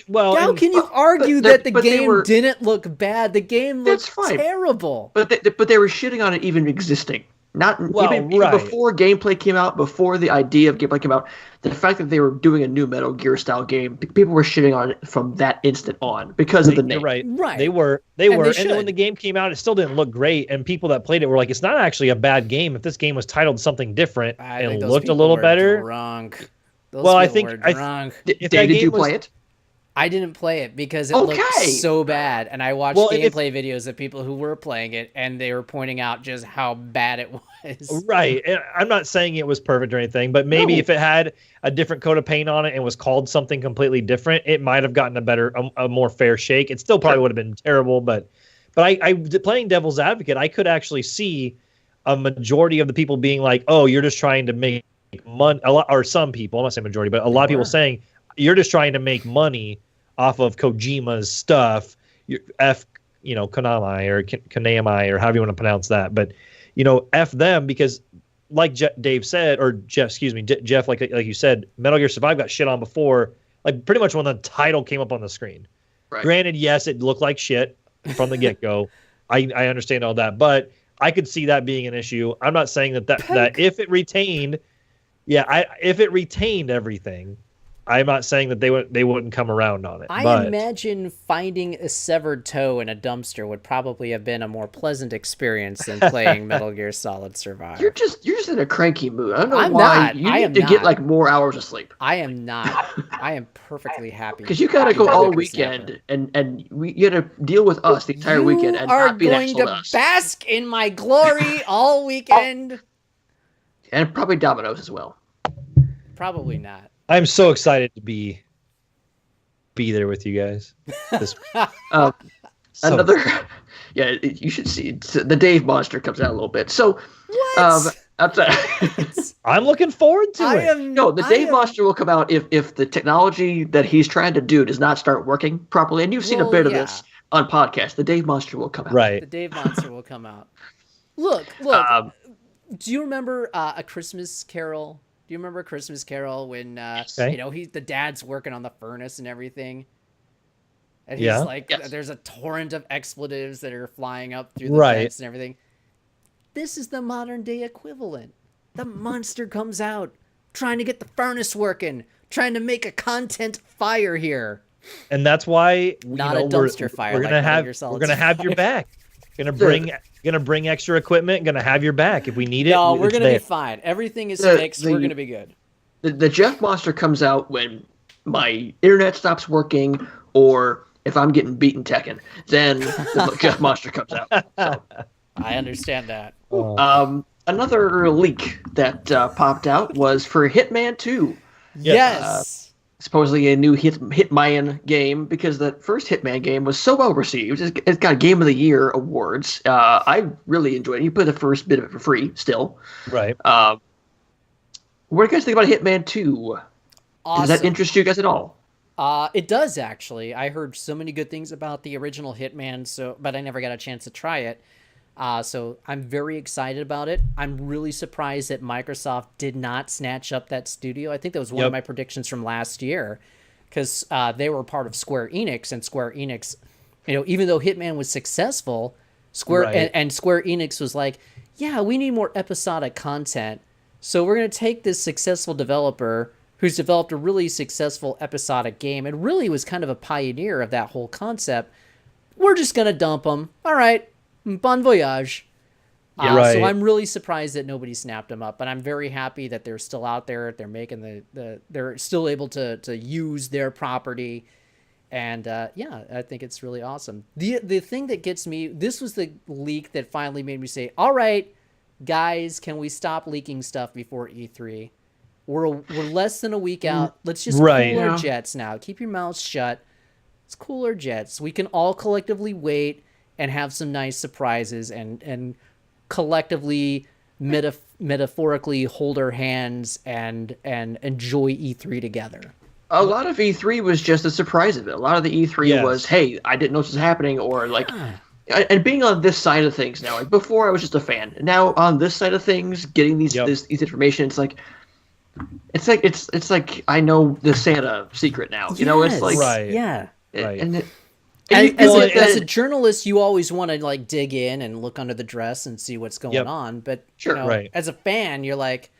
Well, How and- can you argue but that the but they game were- didn't look bad? The game looked That's fine. terrible. But they were shitting on it even existing. Not Well, even right. before gameplay came out, before the idea of gameplay came out. The fact that they were doing a new Metal Gear style game, people were shitting on it from that instant on because of the name. You're right. Right. They were. they And then when should. the game came out, it still didn't look great. And people that played it were like, it's not actually a bad game. If this game was titled something different I and think those looked a people little were better. Drunk. Those Well, I people think- were drunk. If that Did you game was- play it? I didn't play it because it Okay. looked so bad, and I watched Well, if- gameplay videos of people who were playing it, and they were pointing out just how bad it was. Right. And I'm not saying it was perfect or anything, but maybe No. if it had a different coat of paint on it and was called something completely different, it might have gotten a more fair shake. It still probably would have been terrible, but I playing devil's advocate, I could actually see a majority of the people being like, "Oh, you're just trying to make money." A lot, or some people, I'm not saying majority, but a lot of people saying you're just trying to make money off of Kojima's stuff. Konami or Konami or however you want to pronounce that, but F them, because like Dave said, or Jeff, excuse me, Jeff, like you said, Metal Gear Survive got shit on before, like pretty much when the title came up on the screen. Right. Granted, yes, it looked like shit from the get go. I understand all that, but I could see that being an issue. I'm not saying that if it retained, if it retained everything, I'm not saying that they wouldn't come around on it. I imagine finding a severed toe in a dumpster would probably have been a more pleasant experience than playing Metal Gear Solid Survive. You're just in a cranky mood. I don't know I'm why. not. You I need am to get not. like more hours of sleep. I am not. I am perfectly happy. Because you gotta go all Whippersnapper. weekend, and you gotta deal with us the entire weekend and are not be next going to to us. bask in my glory all weekend. And probably Domino's as well. Probably not. I'm so excited to be there with you guys. So- Another, you should see the Dave Monster comes out a little bit. So, What? outside, I'm looking forward to I it. am no, the I Dave am- Monster will come out if the technology that he's trying to do does not start working properly. And you've seen a Well, bit of yeah. this on podcast. The Dave Monster will come out. Right. The Dave Monster will come out. Look. Do you remember A Christmas Carol? Do you remember A Christmas Carol when Okay. the dad's working on the furnace and everything? And he's Yeah. like, Yes. there's a torrent of expletives that are flying up through the Right. vents and everything. This is the modern day equivalent. The monster comes out trying to get the furnace working, trying to make a content fire here. And that's why Not a dumpster fire We're like gonna Metal have Gear Solid we're gonna have your back. Gonna bring extra equipment. Gonna have your back if we need it. No, we're it's gonna there. be fine. Everything is The- fixed. the- We're gonna be good. The Jeff Monster comes out when my internet stops working or if I'm getting beaten Tekken. Then the Jeff Monster comes out. So. I understand that. Another leak that popped out was for Hitman 2. Yes. Supposedly a new Hitman game because the first Hitman game was so well received. It's got Game of the Year awards. I really enjoyed it. You put the first bit of it for free still. Right. What do you guys think about Hitman 2? Awesome. Does that interest you guys at all? It does actually. I heard so many good things about the original Hitman, but I never got a chance to try it. So I'm very excited about it. I'm really surprised that Microsoft did not snatch up that studio. I think that was one of my predictions from last year, because they were part of Square Enix, and Square Enix, even though Hitman was successful, Square Enix was like, yeah, we need more episodic content. So we're going to take this successful developer who's developed a really successful episodic game and really was kind of a pioneer of that whole concept. We're just going to dump him. All right. Bon voyage. So I'm really surprised that nobody snapped them up, but I'm very happy that they're still out there. They're making they're still able to use their property. And I think it's really awesome. The thing that gets me, this was the leak that finally made me say, all right, guys, can we stop leaking stuff before E3? We're less than a week out. Let's just cool our jets now. Keep your mouths shut. Let's cool our jets. We can all collectively wait and have some nice surprises and collectively metaphorically hold our hands and enjoy E3 together. A lot of E3 was just a surprise of it. A lot of the E3 was, hey, I didn't know this was happening, or like, and being on this side of things now. Like before, I was just a fan. Now on this side of things, getting these information, it's like, It's like I know the Santa secret now. You know, it's like Right. Yeah. Right. And As a journalist, you always want to like dig in and look under the dress and see what's going on. But Sure. Right. as a fan, you're like,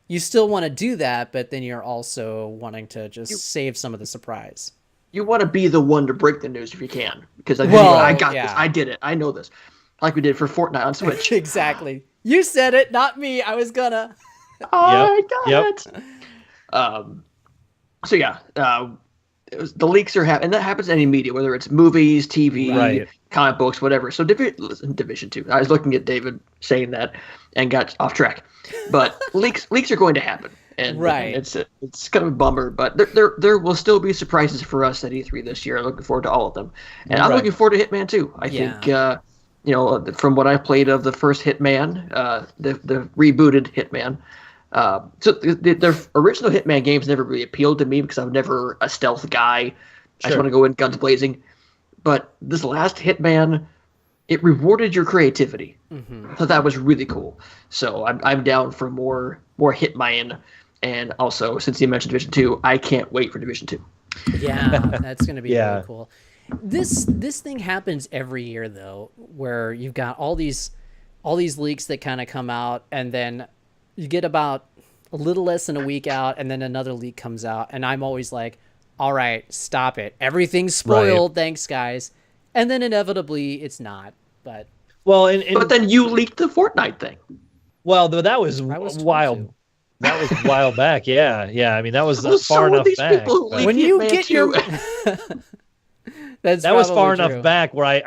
you still want to do that, but then you're also wanting to just save some of the surprise. you want to be the one to break the news if you can, because I got this. I did it. I know this. Like we did for Fortnite on Switch. Exactly. You said it, not me. I was gonna. I got it. So yeah, the leaks are happening, and that happens in any media, whether it's movies, TV, comic books, whatever. So Division 2. I was looking at David saying that and got off track, but leaks are going to happen, and it's kind of a bummer. But there will still be surprises for us at E3 this year. I'm looking forward to all of them, and I'm looking forward to Hitman 2. I think from what I played of the first Hitman, the rebooted Hitman. So the original Hitman games never really appealed to me because I'm never a stealth guy. I just want to go in guns blazing. But this last Hitman, it rewarded your creativity. So that was really cool. So I'm down for more Hitman. And also, since you mentioned Division 2, I can't wait for Division 2. Yeah, that's going to be really cool. This thing happens every year though, where you've got all these leaks that kind of come out, and then you get about a little less than a week out, and then another leak comes out, and I'm always like, all right, stop it. Everything's spoiled. Thanks, guys. And then inevitably it's not. But but then you leaked the Fortnite thing. Well, that was wild. That was a while back. Yeah. I mean, that was far enough back. When you get your that was far enough back where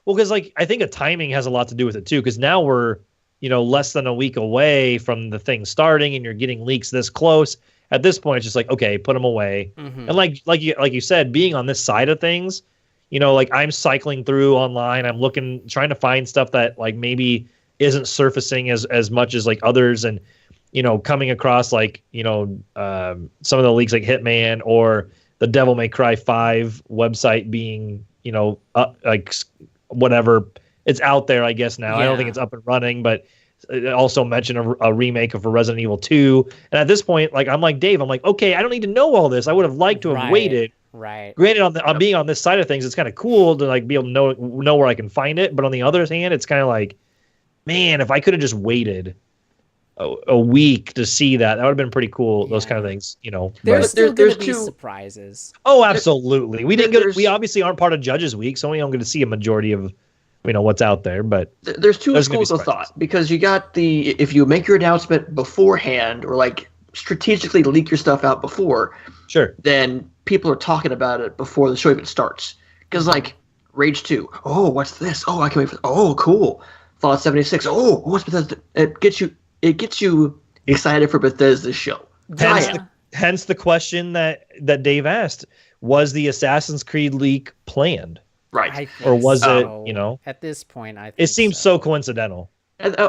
because like I think timing has a lot to do with it too, because now we're less than a week away from the thing starting, and you're getting leaks this close. At this point, it's just like, okay, put them away. And like you said, being on this side of things, like I'm cycling through online, I'm trying to find stuff that like maybe isn't surfacing as much as like others, and coming across like some of the leaks like Hitman or the Devil May Cry 5 website being like whatever. It's out there, I guess, now. I don't think it's up and running, but it also mentioned a remake of Resident Evil 2. And at this point, like I'm like Dave, I'm like, okay, I don't need to know all this. I would have liked to have waited. Right. Granted, on being on this side of things, it's kind of cool to like be able to know where I can find it. But on the other hand, it's kind of like, man, if I could have just waited a week to see that would have been pretty cool. Those kind of things, There's still going to be surprises. Oh, absolutely. We obviously aren't part of Judges Week, so we don't get to see a majority of what's out there, but there's two schools of thought, because you got if you make your announcement beforehand or like strategically leak your stuff out before, then people are talking about it before the show even starts. Because like Rage 2, oh, what's this? Oh, I can wait for. Oh, cool. Fallout 76. Oh, what's Bethesda? It gets you excited for Bethesda's show. Hence the question that Dave asked: was the Assassin's Creed leak planned? Right. Or was it, At this point, I think it seems so coincidental.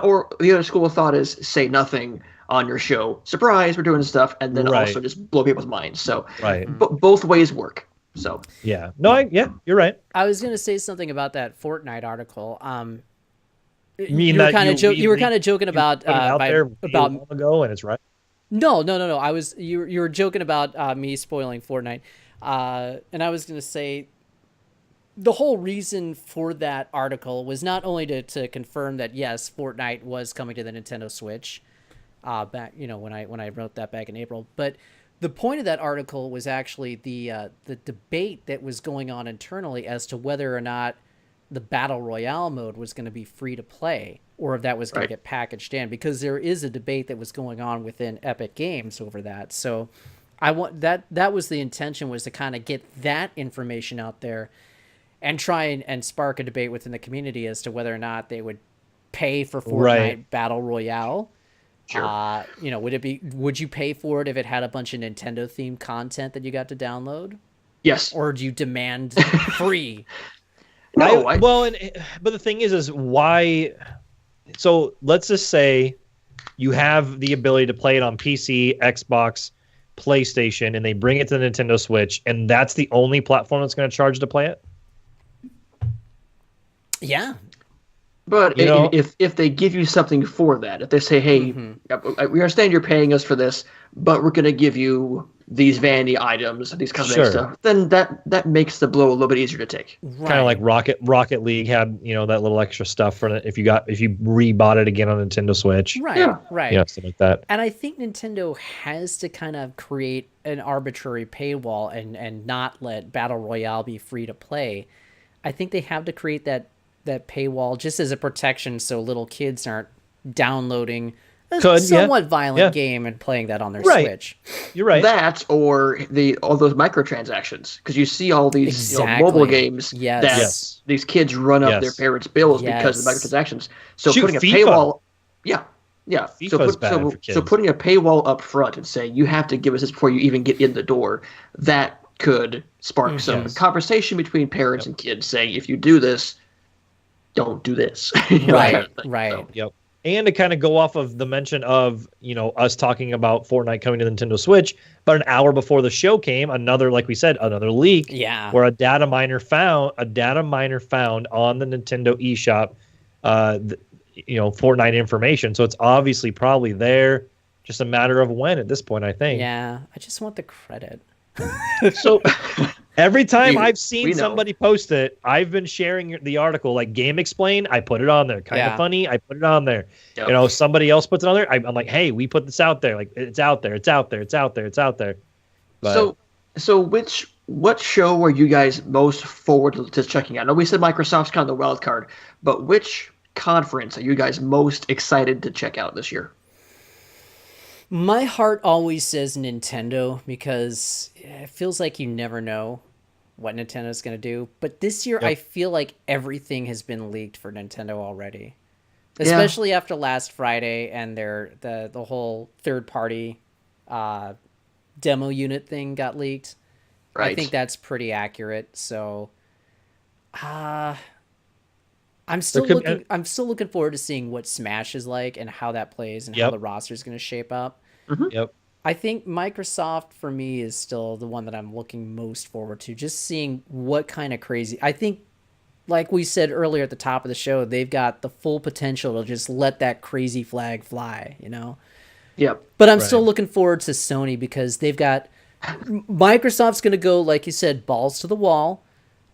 Or the other school of thought is say nothing on your show. Surprise, we're doing stuff, and then also just blow people's minds. So both ways work. So yeah. No, you're right. I was going to say something about that Fortnite article. You were kind of joking about a while ago, and it's right. No. You were joking about me spoiling Fortnite, and I was going to say the whole reason for that article was not only to confirm that yes, Fortnite was coming to the Nintendo Switch, back when I wrote that back in April, but the point of that article was actually the debate that was going on internally as to whether or not the Battle Royale mode was going to be free to play, or if that was going to get packaged in, because there is a debate that was going on within Epic Games over that. So I want that was the intention, was to kind of get that information out there and try and spark a debate within the community as to whether or not they would pay for Fortnite Battle Royale. Sure. Would you pay for it if it had a bunch of Nintendo themed content that you got to download? Yes. Or do you demand free? No. But the thing is why? So let's just say you have the ability to play it on PC, Xbox, PlayStation, and they bring it to the Nintendo Switch, and that's the only platform that's going to charge to play it. Yeah. But You know? if they give you something for that, if they say, hey, we understand you're paying us for this, but we're going to give you these vanity items, these cosmetic Sure. stuff, then that makes the blow a little bit easier to take. Kind of like Rocket League had, that little extra stuff for it if you rebought it again on Nintendo Switch. Right, Yeah. right. Yeah, stuff like that. And I think Nintendo has to kind of create an arbitrary paywall and not let Battle Royale be free to play. I think they have to create that paywall just as a protection so little kids aren't downloading a somewhat violent game and playing that on their Switch. You're right. That or all those microtransactions, because you see all these mobile games that these kids run up their parents' bills because of the microtransactions. So putting a paywall, so putting a paywall up front and saying you have to give us this before you even get in the door, that could spark some conversation between parents and kids saying, if you do this, don't do this. Right. So. Yep. And to kind of go off of the mention of, us talking about Fortnite coming to Nintendo Switch, but an hour before the show came, another leak. Yeah. Where a data miner found on the Nintendo eShop, Fortnite information. So it's obviously probably there. Just a matter of when at this point, I think. Yeah. I just want the credit. So every time I've seen somebody post it, I've been sharing the article, like Game Explain. I put it on there. Kind of funny. I put it on there. Yep. Somebody else puts it on there. I'm like, hey, we put this out there. Like, it's out there. It's out there. It's out there. It's out there. But, so what show are you guys most forward to checking out? I know we said Microsoft's kind of the wild card, but which conference are you guys most excited to check out this year? My heart always says Nintendo because it feels like you never know what Nintendo's going to do. But this year, I feel like everything has been leaked for Nintendo already, especially after last Friday and the whole third-party demo unit thing got leaked. Right. I think that's pretty accurate. So, I'm still looking forward to seeing what Smash is like and how that plays and how the roster is going to shape up. Mm-hmm. Yep. I think Microsoft for me is still the one that I'm looking most forward to. Just seeing what kind of crazy. I think, like we said earlier at the top of the show, they've got the full potential to just let that crazy flag fly. Yep. But I'm still looking forward to Sony because they've got Microsoft's going to go, like you said, balls to the wall.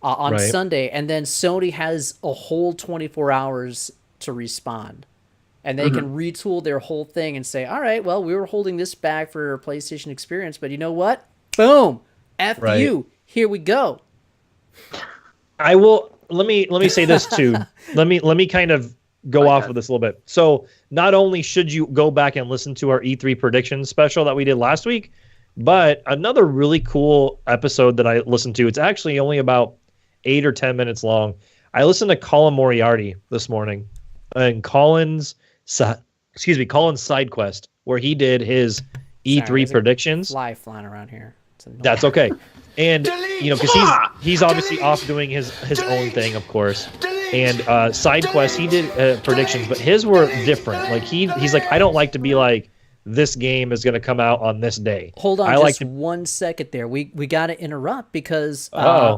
On Sunday, and then Sony has a whole 24 hours to respond. And they can retool their whole thing and say, all right, well, we were holding this back for PlayStation Experience, but you know what? Boom! F you. Here we go. I will let me say this too. let me kind of go off of this a little bit. So not only should you go back and listen to our E3 predictions special that we did last week, but another really cool episode that I listened to, it's actually only about 8 or 10 minutes long. I listened to Colin Moriarty this morning, and Colin's side quest, where he did his E3 predictions. Fly flying around here. That's okay. And because he's obviously off doing his own thing, of course. And side quest, he did predictions, but his were different. Like he's like, I don't like to be like, this game is going to come out on this day. Hold on just 1 second there. We got to interrupt because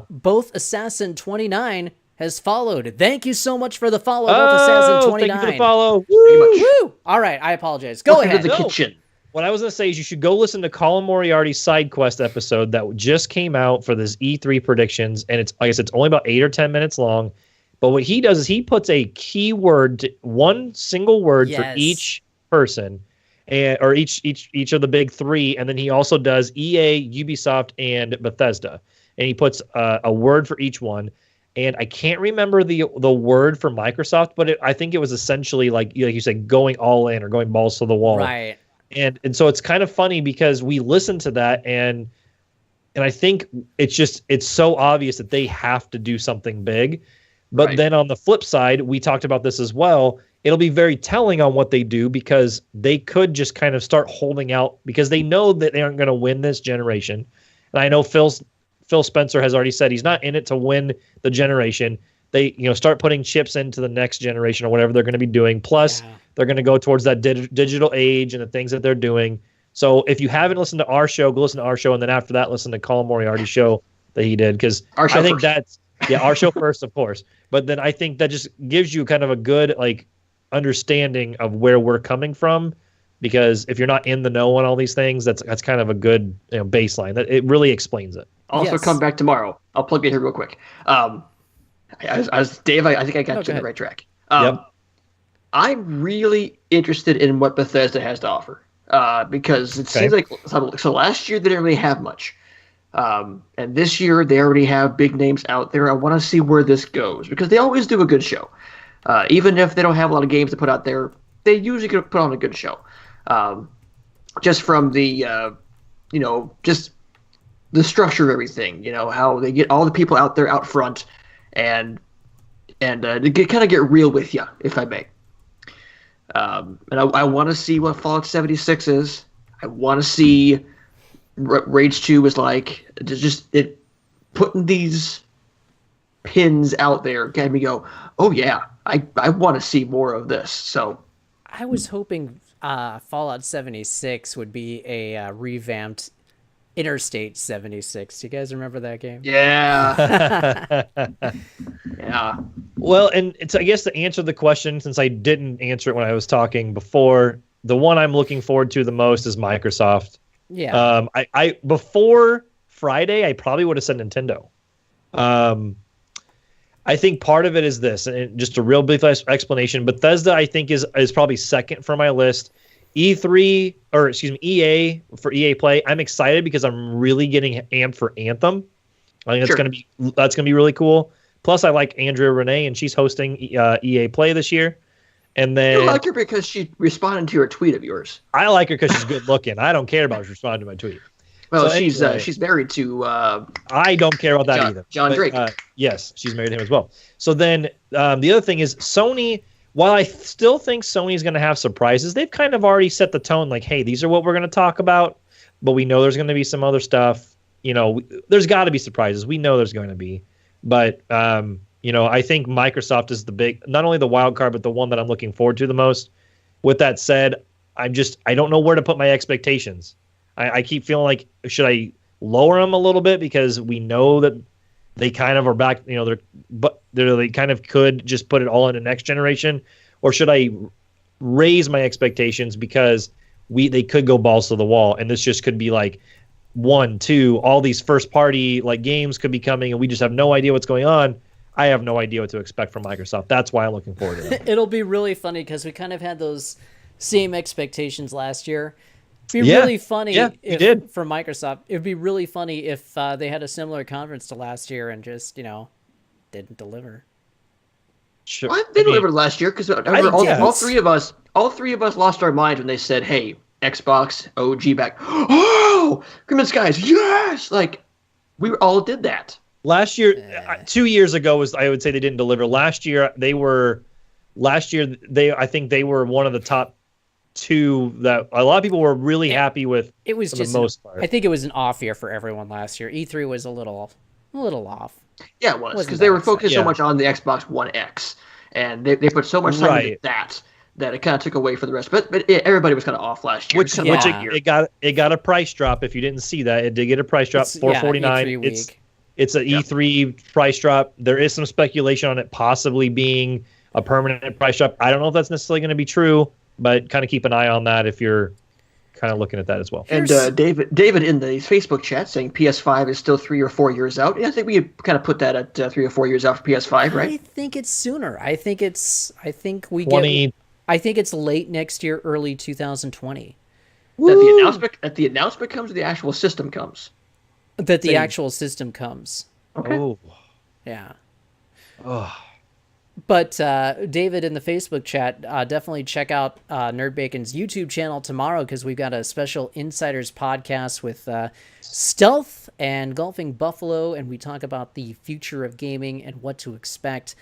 both Assassin 29 has followed. Thank you so much for the follow, both Assassin 29. Thank you for the follow. Woo! All right, I apologize. Go ahead. To the kitchen. What I was going to say is you should go listen to Colin Moriarty's side quest episode that just came out for this E3 predictions, and it's, like I said, it's only about 8 or 10 minutes long. But what he does is he puts a keyword, one single word for each person. Or each of the big three, and then he also does EA, Ubisoft, and Bethesda, and he puts a word for each one. And I can't remember the word for Microsoft, but I think it was essentially like you said, going all in or going balls to the wall. Right. And so it's kind of funny because we listen to that, and I think it's so obvious that they have to do something big. But then on the flip side, we talked about this as well. It'll be very telling on what they do because they could just kind of start holding out because they know that they aren't going to win this generation. And I know Phil Spencer has already said he's not in it to win the generation. They start putting chips into the next generation or whatever they're going to be doing. Plus, they're going to go towards that digital age and the things that they're doing. So if you haven't listened to our show, go listen to our show, and then after that, listen to Colin Moriarty's show that he did because I think Yeah, our show first, of course. But then I think that just gives you kind of a good understanding of where we're coming from, because if you're not in the know on all these things, that's kind of a good baseline. That it really explains it. Also, Yes. come back tomorrow. I'll plug it here real quick. As Dave, I think I got No, you go on the ahead. right track. Yep. I'm really interested in what Bethesda has to offer because it seems like so last year they didn't really have much, and this year they already have big names out there. I want to see where this goes because they always do a good show, even if they don't have a lot of games to put out there. They usually can put on a good show, just from the just the structure of everything. How they get all the people out there out front, and to kind of get real with you, if I may. And I want to see what Fallout 76 is. I want to see what Rage 2 is like. Just putting these pins out there can me go, oh yeah, I want to see more of this. So I was hoping Fallout 76 would be a revamped Interstate 76. Do you guys remember that game? yeah, yeah. Well, and it's I guess to answer the question, since I didn't answer it when I was talking before, the one I'm looking forward to the most is Microsoft. Yeah. I before Friday, I probably would have said Nintendo. I think part of it is this, and just a real brief explanation. Bethesda, I think, is probably second for my list. EA for EA Play. I'm excited because I'm really getting amped for Anthem. I think that's gonna be really cool. Plus, I like Andrea Renee, and she's hosting EA Play this year. And then You like her because she responded to your tweet of yours. I like her because she's good looking. I don't care about her responding to my tweet. Well, So she's anyway. she's married to I don't care about that either. John Drake. Yes, she's married to him as well. So then the other thing is Sony. While I still think Sony's going to have surprises, they've kind of already set the tone. Like, hey, these are what we're going to talk about, but we know there's going to be some other stuff. There's got to be surprises. We know there's going to be, but I think Microsoft is the big, not only the wild card, but the one that I'm looking forward to the most. With that said, I don't know where to put my expectations. I keep feeling like, should I lower them a little bit because we know that they kind of are back, they kind of could just put it all into next generation, or should I raise my expectations because they could go balls to the wall, and this just could be like 1, 2, all these first party games could be coming, and we just have no idea what's going on. I have no idea what to expect from Microsoft. That's why I'm looking forward to it. It'll be really funny because we kind of had those same expectations last year. It'd be Yeah. really funny Yeah, we did. for Microsoft. It'd be really funny if they had a similar conference to last year and just, didn't deliver. Sure. What? They delivered last year because guess. all three of us lost our minds when they said, "Hey, Xbox OG back." Oh, Grim and Skies, yes! We all did that. Last year, 2 years ago I would say they didn't deliver. Last year I think they were one of the top 2 that a lot of people were really happy with. It was for just the most part. I think it was an off year for everyone last year. E3 was a little off. Yeah, it was Wasn't because they that were focused so exciting. much on the Xbox One X, and they put so much time into that it kind of took away from the rest. But everybody was kind of off last year. Which it got a price drop. If you didn't see that, it did get a price drop. $4.49. E3 week. It's an E3 price drop. There is some speculation on it possibly being a permanent price drop. I don't know if that's necessarily going to be true, but kind of keep an eye on that if you're kind of looking at that as well. And David in the Facebook chat saying PS5 is still 3 or 4 years out. Yeah, I think we kind of put that at 3 or 4 years out for PS5, right? I think it's sooner. I think it's late next year, early 2020. That the announcement comes or the actual system comes. That the actual system comes. Okay. Oh. Yeah. Oh. But David in the Facebook chat, definitely check out Nerd Bacon's YouTube channel tomorrow because we've got a special Insiders podcast with Stealth and Golfing Buffalo, and we talk about the future of gaming and what to expect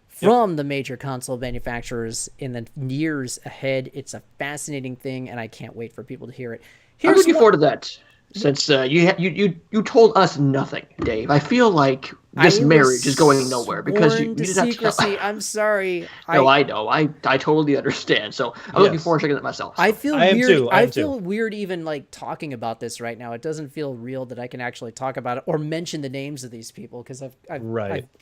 from the major console manufacturers in the years ahead. It's a fascinating thing, and I can't wait for people to hear it. I'm looking forward to that. Since you told us nothing, Dave, I feel like this I marriage was is going nowhere because you sworn to did not tell. secrecy. I'm sorry. No, I know. I totally understand. So I'm looking forward to checking it myself. I So. feel I am weird. too. I am feel too. weird even like talking about this right now. It doesn't feel real that I can actually talk about it or mention the names of these people because I've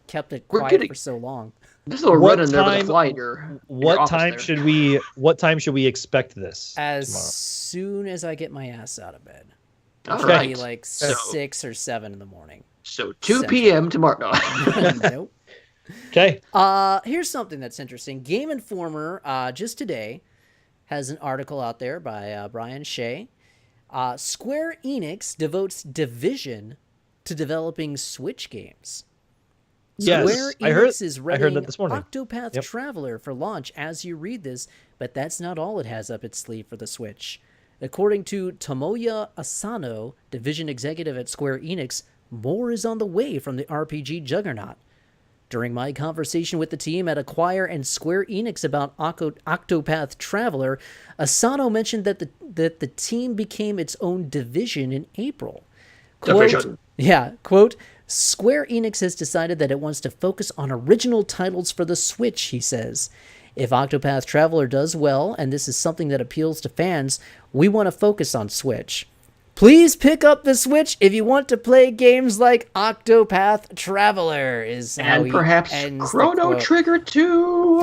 kept it quiet for so long. There's a little run in there with a fly in your What office time there. should we expect this As tomorrow? soon as I get my ass out of bed. All It'll right. be like So- 6 or 7 in the morning. So 2 Central. p.m. tomorrow. No. Nope. Okay. Here's something that's interesting. Game Informer, just today, has an article out there by Brian Shea. Square Enix devotes Division to developing Switch games. Yes, Square I heard Enix is that readying this morning. Octopath Yep. Traveler for launch as you read this, but that's not all it has up its sleeve for the Switch. According to Tomoya Asano, division executive at Square Enix, more is on the way from the RPG juggernaut. During my conversation with the team at Acquire and Square Enix about Octopath Traveler, Asano mentioned that the team became its own division in April. Division. Quote, Square Enix has decided that it wants to focus on original titles for the Switch, he says. If Octopath Traveler does well, and this is something that appeals to fans, we want to focus on Switch. Please pick up the Switch if you want to play games like Octopath Traveler, is how And he perhaps ends the Chrono quote. Trigger 2.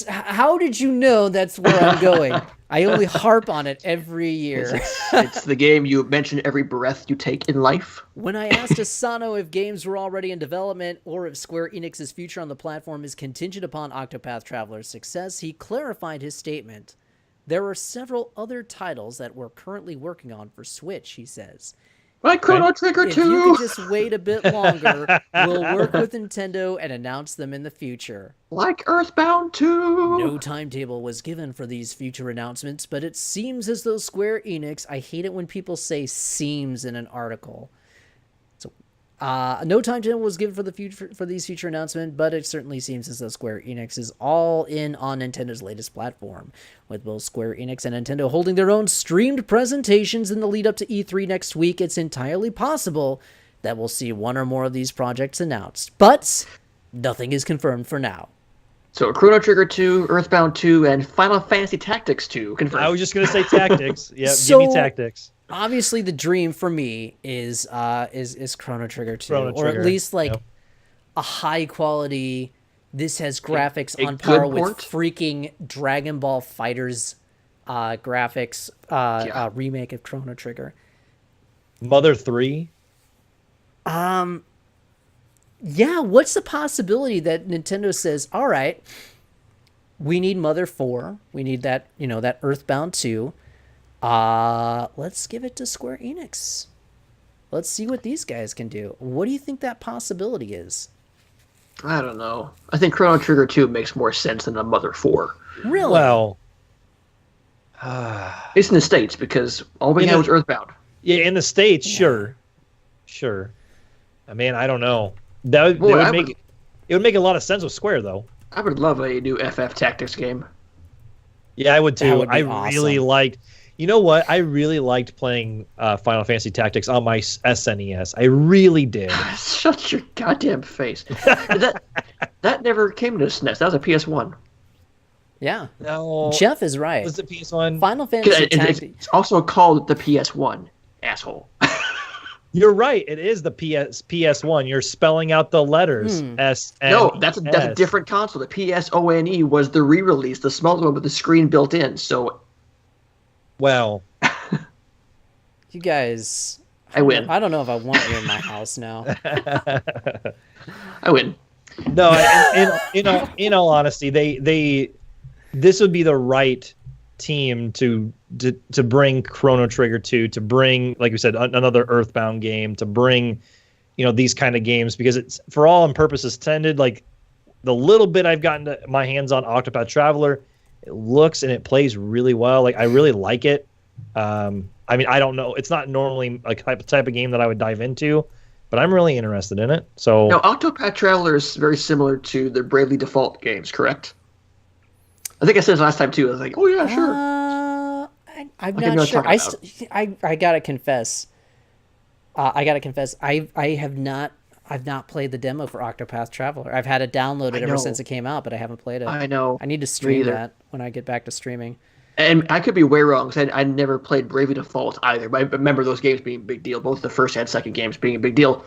How did you know that's where I'm going? I only harp on it every year. It's the game you mention every breath you take in life. When I asked Asano if games were already in development or if Square Enix's future on the platform is contingent upon Octopath Traveler's success, he clarified his statement. There are several other titles that we're currently working on for Switch, he says. Like Chrono Trigger If 2. you could just wait a bit longer, we'll work with Nintendo and announce them in the future. Like Earthbound 2. No timetable was given for these future announcements, but it seems as though Square Enix, I hate it when people say seems in an article. So, no timetable was given for these future announcements, but it certainly seems as though Square Enix is all in on Nintendo's latest platform. With both Square Enix and Nintendo holding their own streamed presentations in the lead up to E3 next week, it's entirely possible that we'll see one or more of these projects announced. But nothing is confirmed for now. So Chrono Trigger 2, Earthbound 2, and Final Fantasy Tactics 2 confirmed. I was just gonna say tactics. Yeah, So- give me tactics. Obviously, the dream for me is Chrono Trigger 2, Chrono or at Trigger, least like yep. a high quality. This has graphics a on par good with port? freaking Dragon Ball Fighters graphics remake of Chrono Trigger. Mother 3. Yeah, what's the possibility that Nintendo says, all right, we need Mother 4, we need that, that Earthbound 2. Let's give it to Square Enix. Let's see what these guys can do. What do you think that possibility is? I don't know. I think Chrono Trigger 2 makes more sense than a Mother 4. Really? Well, It's in the States because all we had was Earthbound. yeah, in the States, sure. I mean, I don't know. That would it would make a lot of sense with Square though. I would love a new FF Tactics game. Yeah, I would too. That would be I awesome. really liked. You know what? I really liked playing Final Fantasy Tactics on my SNES. I really did. Shut your goddamn face. that never came to SNES. That was a PS1. Yeah. No, Jeff is right. was it PS1? Final Fantasy Tactics. It's also called the PS1, asshole. You're right. It is the PS1. You're spelling out the letters S. No, that's a different console. The PSONE was the re-release, the smaller one with the screen built in. So Well, You guys. I win. I don't know if I want you in my house now. I win. no. In all honesty, this would be the right team to bring Chrono Trigger 2, to bring, like we said, another Earthbound game, to bring, these kind of games, because it's for all and purposes intended. Like the little bit I've gotten my hands on Octopath Traveler, it looks and it plays really well. Like I really like it. I mean, I don't know. It's not normally a type of game that I would dive into, but I'm really interested in it. So Now, Octopath Traveler is very similar to the Bravely Default games, correct? I think I said this last time too. I was like, oh yeah, sure. I'm Okay, not no, sure. talk about I gotta confess. I have not I've not played the demo for Octopath Traveler. I've had it downloaded ever since it came out, but I haven't played it. I know. I need to stream that when I get back to streaming. And I could be way wrong because I never played Bravely Default either. But I remember those games being a big deal, both the first and second games being a big deal.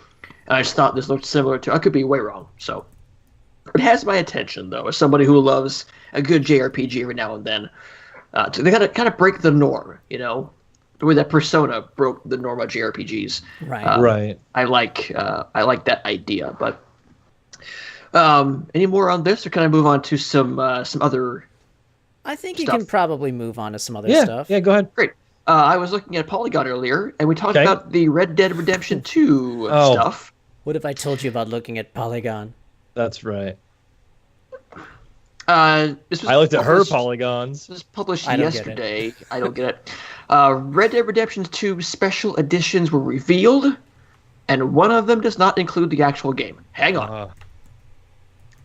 And I just thought this looked similar to. I could be way wrong. So it has my attention though, as somebody who loves a good JRPG every now and then. They gotta kind of break the norm, you know, the way that Persona broke the norm of JRPGs. Right. Right. I like that idea. But any more on this, or can I move on to some other? I think stuff? you can probably move on to some other Yeah. stuff. Yeah. Go ahead. Great. I was looking at Polygon earlier, and we talked about the Red Dead Redemption 2 stuff. What if I told you about looking at Polygon? That's right. This was I looked at her published- polygons. This was published I don't get yesterday. I don't get it. Red Dead Redemption 2 special editions were revealed, and one of them does not include the actual game. Hang on.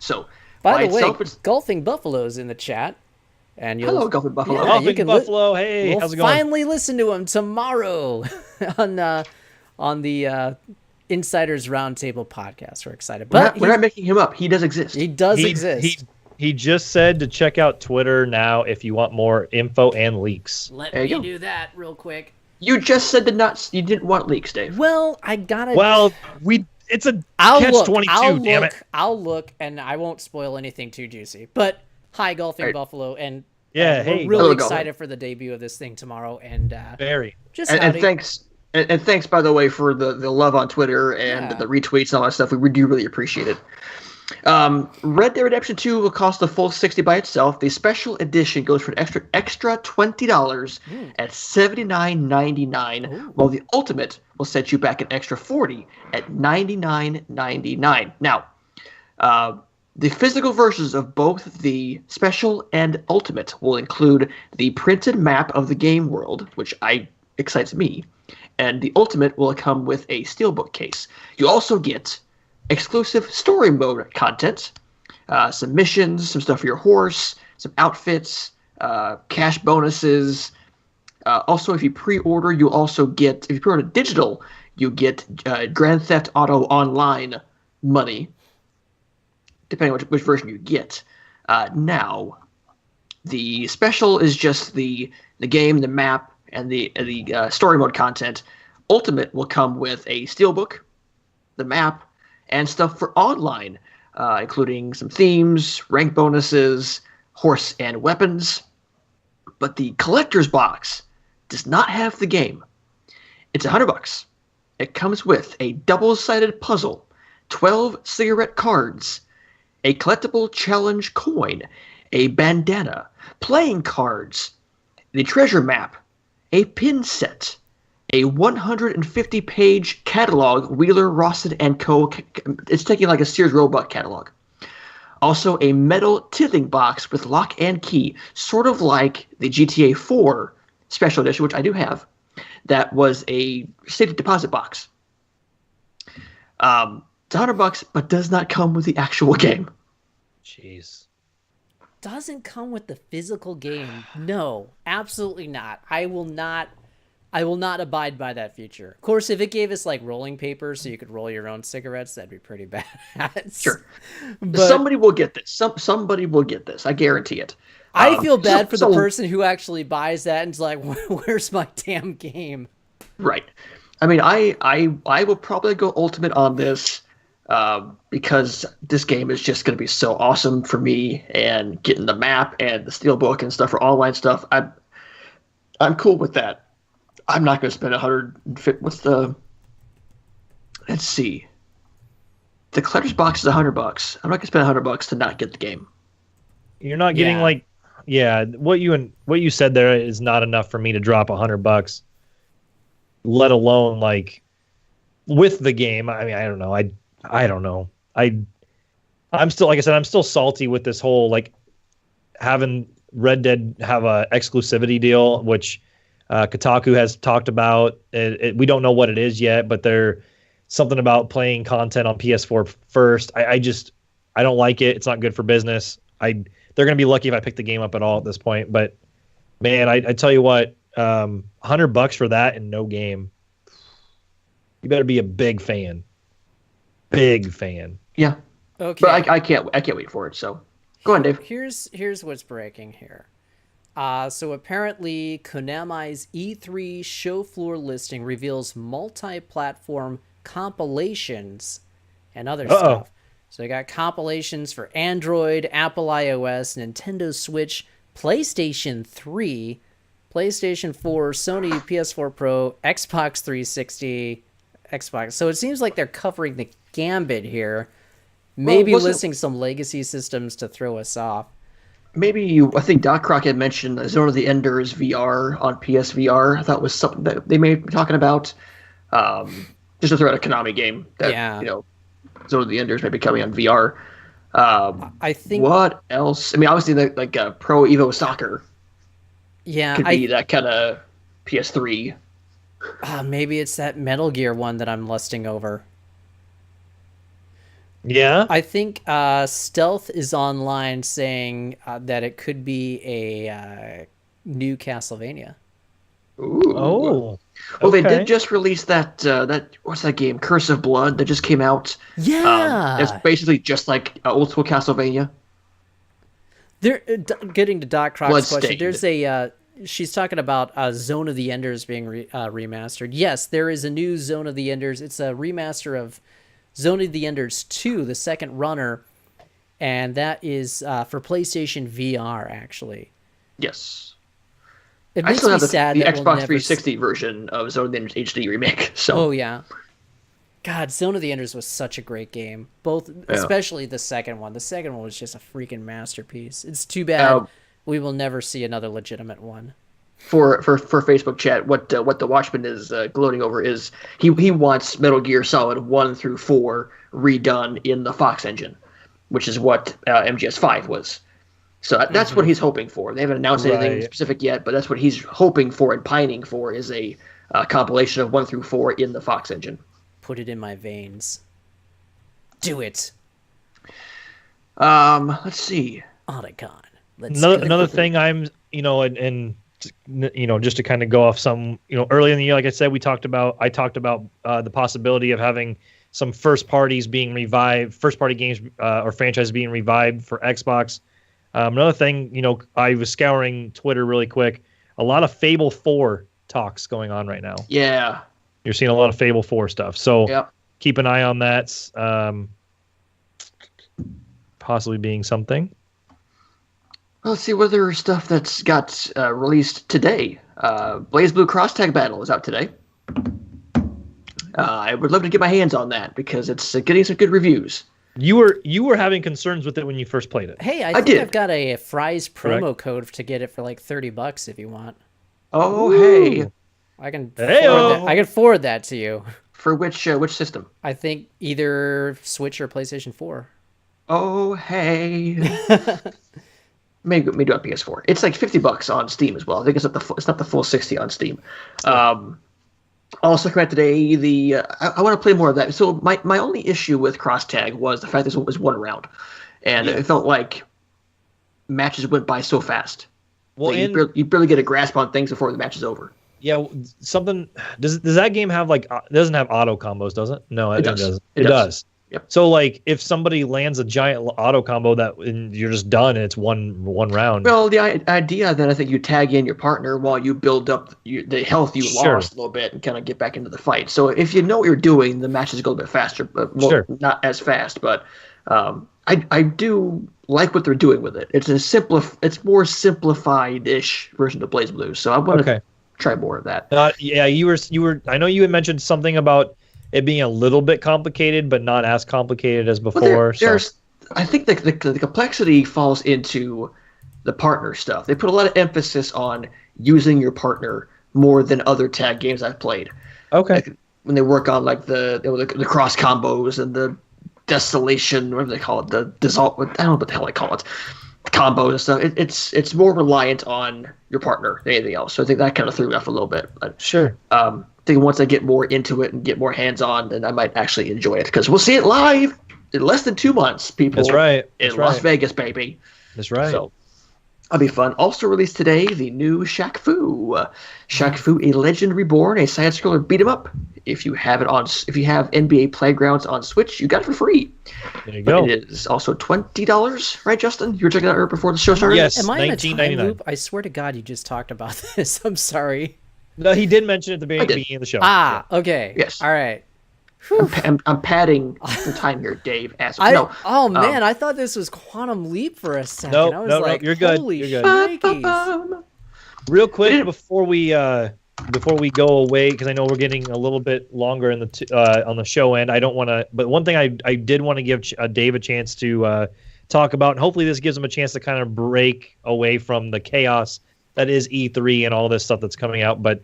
So, By the way, itself, it's... Golfing Buffalo's in the chat. And you'll, Hello, Golfing Buffalo. Yeah, Golfing you can Buffalo. Hey, we'll how's it going? finally listen to him tomorrow on the Insiders Roundtable podcast. We're excited. But We're not making him up. He does exist. he does exist. He just said to check out Twitter now if you want more info and leaks. Let There me you go. do that real quick. You just said you didn't want leaks, Dave. Well, I gotta. Well, it's a catch-22, damn it. I'll look, and I won't spoil anything too juicy. But hi, Golfing Right. Buffalo, and Yeah, we're hey. really Hello, excited for the debut of this thing tomorrow. And Very. just And howdy. thanks. And thanks, by the way, for the love on Twitter and Yeah. the retweets and all that stuff. We do really appreciate it. Red Dead Redemption 2 will cost the full $60 by itself. The special edition goes for an extra $20 at $79.99, while the Ultimate will set you back an extra $40 at $99.99. Now, the physical versions of both the Special and Ultimate will include the printed map of the game world, which excites me, and the Ultimate will come with a steelbook case. You also get exclusive story mode content, some missions, some stuff for your horse, some outfits, cash bonuses. Also, if you pre-order, if you pre-order digital, you get Grand Theft Auto Online money, depending on which version you get. Now, the special is just the game, the map, and the story mode content. Ultimate will come with a steelbook, the map, and stuff for online, including some themes, rank bonuses, horse and weapons. But the collector's box does not have the game. It's $100. It comes with a double-sided puzzle, 12 cigarette cards, a collectible challenge coin, a bandana, playing cards, the treasure map, a pin set, a 150-page catalog, Wheeler, Rawson & Co. It's taking like a Sears Roebuck catalog. Also, a metal tithing box with lock and key, sort of like the GTA 4 Special Edition, which I do have. That was a safety deposit box. It's $100, but does not come with the actual game. Jeez. Doesn't come with the physical game. No, absolutely not. I will not abide by that feature. Of course, if it gave us like rolling papers so you could roll your own cigarettes, that'd be pretty badass. Sure. But Somebody will get this. Somebody will get this. I guarantee it. I feel bad for the so- person who actually buys that and's like, where's my damn game? Right. I mean, I will probably go Ultimate on this because this game is just going to be so awesome for me, and getting the map and the steelbook and stuff for online stuff. I'm cool with that. I'm not going to spend $150. Let's see. The collector's box is $100. I'm not going to spend $100 to not get the game. You're not getting what you said there is not enough for me to drop $100, let alone like with the game. I mean, I don't know. I don't know. I'm still, like I said, I'm still salty with this whole like having Red Dead have a exclusivity deal, which Kotaku has talked about. We don't know what it is yet, but they're something about playing content on PS4 first. I don't like it. It's not good for business. They're going to be lucky if I pick the game up at all at this point. But man, I tell you what, $100 for that and no game. You better be a big fan. big fan. Yeah, Okay. but I can't wait for it. So go on, Dave. Here's what's breaking here. So apparently Konami's E3 show floor listing reveals multi-platform compilations and other stuff. So they got compilations for Android, Apple iOS, Nintendo Switch, PlayStation 3, PlayStation 4, Sony PS4 Pro, Xbox 360, Xbox. So it seems like they're covering the gambit here. Maybe listing some legacy systems to throw us off. I think Doc Croc had mentioned Zone of the Enders VR on PSVR. I thought was something that they may be talking about. Just to throw out a Konami game that, Zone of the Enders may be coming on VR. I think. What else? I mean, obviously, like Pro Evo Soccer. Yeah, could be that kind of PS3. Maybe it's that Metal Gear one that I'm lusting over. Yeah, I think Stealth is online saying that it could be a new Castlevania. Ooh. Oh. Well, they did just release that what's that game? Curse of Blood that just came out. Yeah. It's basically just like old school Castlevania. They're getting to Doc Croc's question. Bloodstained. There's she's talking about Zone of the Enders being remastered. Yes, there is a new Zone of the Enders. It's a remaster of Zone of the Enders 2, the second runner, and that is for PlayStation VR, actually. Yes. It I makes still me have sad the that Xbox we'll never 360 version of Zone of the Enders HD remake. So. Oh, yeah. God, Zone of the Enders was such a great game. Especially the second one. The second one was just a freaking masterpiece. It's too bad we will never see another legitimate one. For Facebook chat, what the Watchman is gloating over is he wants Metal Gear Solid 1 through 4 redone in the Fox engine, which is what MGS5 was. So that's what he's hoping for. They haven't announced anything specific yet, but that's what he's hoping for and pining for is a compilation of 1 through 4 in the Fox engine. Put it in my veins. Do it. Let's see. Otacon. Another thing I'm, just to kind of go off some, early in the year, like I said, I talked about the possibility of having some first party games or franchises being revived for Xbox. Another thing, I was scouring Twitter really quick. A lot of Fable 4 talks going on right now. Yeah. You're seeing a lot of Fable 4 stuff. So keep an eye on that. Possibly being something. Well, let's see whether stuff that's got released today. BlazBlue Cross Tag Battle is out today. I would love to get my hands on that because it's getting some good reviews. You were having concerns with it when you first played it. Hey, I think I've got a Fry's promo code to get it for like $30 if you want. Oh, hey. I can forward that to you. For which system? I think either Switch or PlayStation 4. Oh, hey. Maybe do on PS4. It's like $50 on Steam as well. I think it's not the full 60 on Steam. Also coming out today, I want to play more of that. So my only issue with Cross Tag was the fact this was one round, and it felt like matches went by so fast. Well, you barely get a grasp on things before the match is over. Yeah, something does that game have it doesn't have auto combos, does it? No, it doesn't. It does. Yep. So like if somebody lands a giant auto combo and you're just done and it's one round. Well, the idea that I think you tag in your partner while you build up the health you lost a little bit and kind of get back into the fight. So if you know what you're doing, the matches go a little bit faster, but not as fast. But I do like what they're doing with it. It's more simplified-ish version of BlazBlue. So I want to try more of that. You were. I know you had mentioned something about it being a little bit complicated, but not as complicated as before. I think the complexity falls into the partner stuff. They put a lot of emphasis on using your partner more than other tag games I've played. Okay. Like when they work on like the cross combos and the desolation, whatever they call it, the dissolve. I don't know what the hell they call it. Combos and stuff. It's more reliant on your partner than anything else. So I think that kind of threw me off a little bit. But, I think once I get more into it and get more hands-on, then I might actually enjoy it because we'll see it live in less than 2 months, people. That's right. In Las Vegas, baby. That's right. So that'll be fun. Also released today, the new Shaq Fu. Shaq Fu, A Legend Reborn, a side-scroller beat-em-up If you have NBA Playgrounds on Switch, you got it for free. There you But go. it is also $20, right, Justin? You were checking it out before the show started? Yes. Am I in a time $19.99. loop? I swear to God, you just talked about this. I'm sorry. No, he did mention it at the did. beginning of the show. Okay. Yes. All right. I'm padding the time here, Dave. Oh man, I thought this was Quantum Leap for a second. No, I was no, like, you're good. holy You're good. shnikes. Real quick before we go away, because I know we're getting a little bit longer in the on the show end. I don't want to, but one thing I did want to give Dave a chance to talk about, and hopefully this gives him a chance to kind of break away from the chaos that is E3 and all this stuff that's coming out. But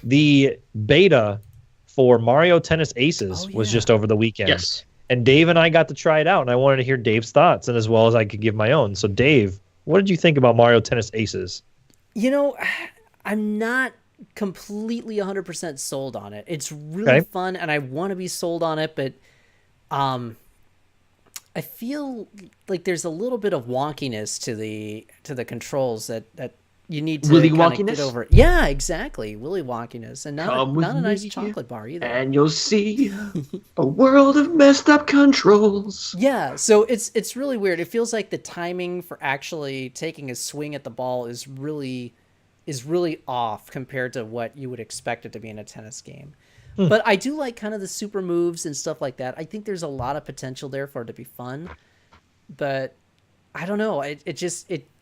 the beta for Mario Tennis Aces was just over the weekend. Yes. And Dave and I got to try it out, and I wanted to hear Dave's thoughts, and as well as I could give my own. So, Dave, what did you think about Mario Tennis Aces? You know, I'm not completely 100% sold on it. It's really fun, and I want to be sold on it, but I feel like there's a little bit of wonkiness to the controls that you need to Willy kind of wonkiness? get over. Yeah, exactly, Willy wonkiness, and Come not a with nice me, chocolate bar either. And you'll see a world of messed up controls. Yeah, so it's really weird. It feels like the timing for actually taking a swing at the ball is really off compared to what you would expect it to be in a tennis game. But I do like kind of the super moves and stuff like that. I think there's a lot of potential there for it to be fun. But I don't know. It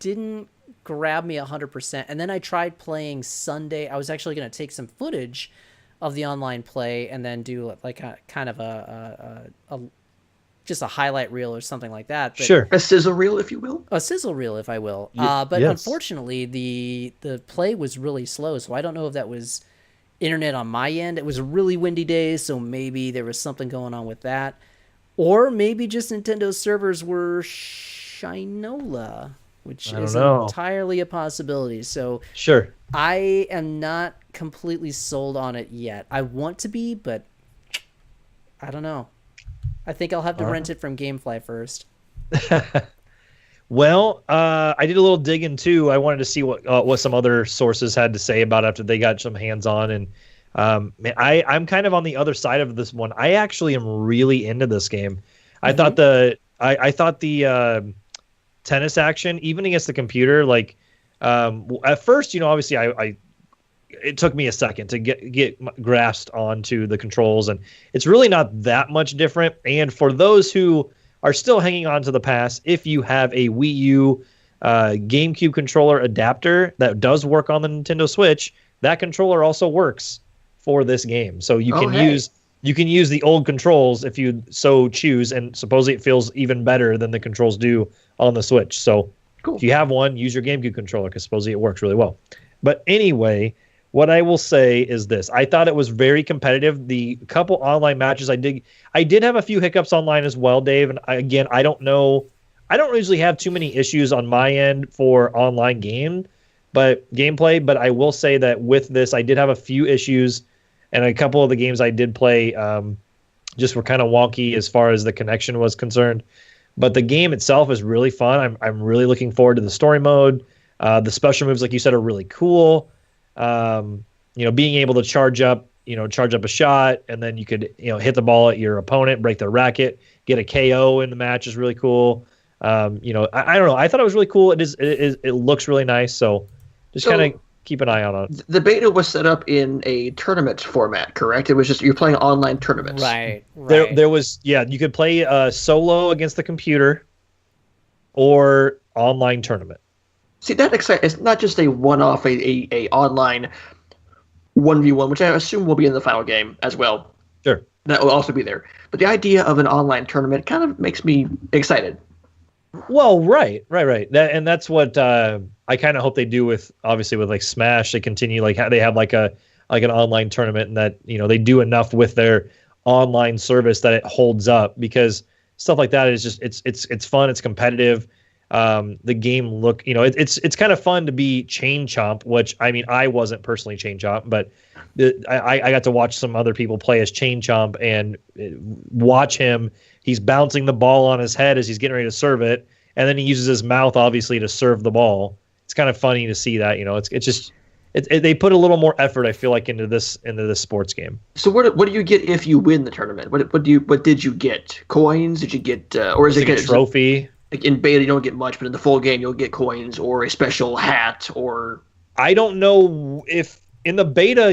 didn't grab me 100%. And then I tried playing Sunday. I was actually going to take some footage of the online play and then do like a kind of a just a highlight reel or something like that. But Sure. A sizzle reel, if you will. a sizzle reel, if I will. But yes. unfortunately, the play was really slow, so I don't know if that was internet on my end. It was a really windy day, so maybe there was something going on with that. Or maybe just Nintendo's servers were Shinola, which is entirely a possibility. So Sure. I am not completely sold on it yet. I want to be, but I don't know. I think I'll have to rent it from Gamefly first. Well, I did a little digging too. I wanted to see what some other sources had to say about it after they got some hands on, and man, I'm kind of on the other side of this one. I actually am really into this game. I thought I thought the tennis action, even against the computer, like at first, obviously it took me a second to get grasped onto the controls, and it's really not that much different. And for those who are still hanging on to the past, if you have a Wii U GameCube controller adapter that does work on the Nintendo Switch, that controller also works for this game. So you can use the old controls if you so choose, and supposedly it feels even better than the controls do on the Switch. So if you have one, use your GameCube controller because supposedly it works really well. But anyway, what I will say is this. I thought it was very competitive. The couple online matches I did have a few hiccups online as well, Dave. And I don't know. I don't usually have too many issues on my end for online gameplay, but I will say that with this, I did have a few issues, and a couple of the games I did play just were kind of wonky as far as the connection was concerned. But the game itself is really fun. I'm really looking forward to the story mode. The special moves, like you said, are really cool. Being able to charge up a shot, and then you could, hit the ball at your opponent, break their racket, get a KO in the match is really cool. I don't know. I thought it was really cool. It looks really nice. So just kind of keep an eye out on it. The beta was set up in a tournament format, correct? It was just you're playing online tournaments. Right. There was, you could play solo against the computer or online tournament. See, that exciting. It's not just a one-off, a online 1v1, which I assume will be in the final game as well. Sure. That will also be there. But the idea of an online tournament kind of makes me excited. Well, right. That's what I kind of hope they do with like Smash. They continue they have like an online tournament, and that they do enough with their online service that it holds up, because stuff like that is just it's fun. It's competitive. The game it's kind of fun to be Chain Chomp, which I wasn't personally Chain Chomp, but I got to watch some other people play as Chain Chomp and watch him. He's bouncing the ball on his head as he's getting ready to serve it, and then he uses his mouth obviously to serve the ball. It's kind of funny to see that. It's they put a little more effort, I feel like, into this sports game. So what do you get if you win the tournament? What did you get? Coins? Did you get or is it a trophy? Like in beta, you don't get much, but in the full game, you'll get coins or a special hat or. I don't know if in the beta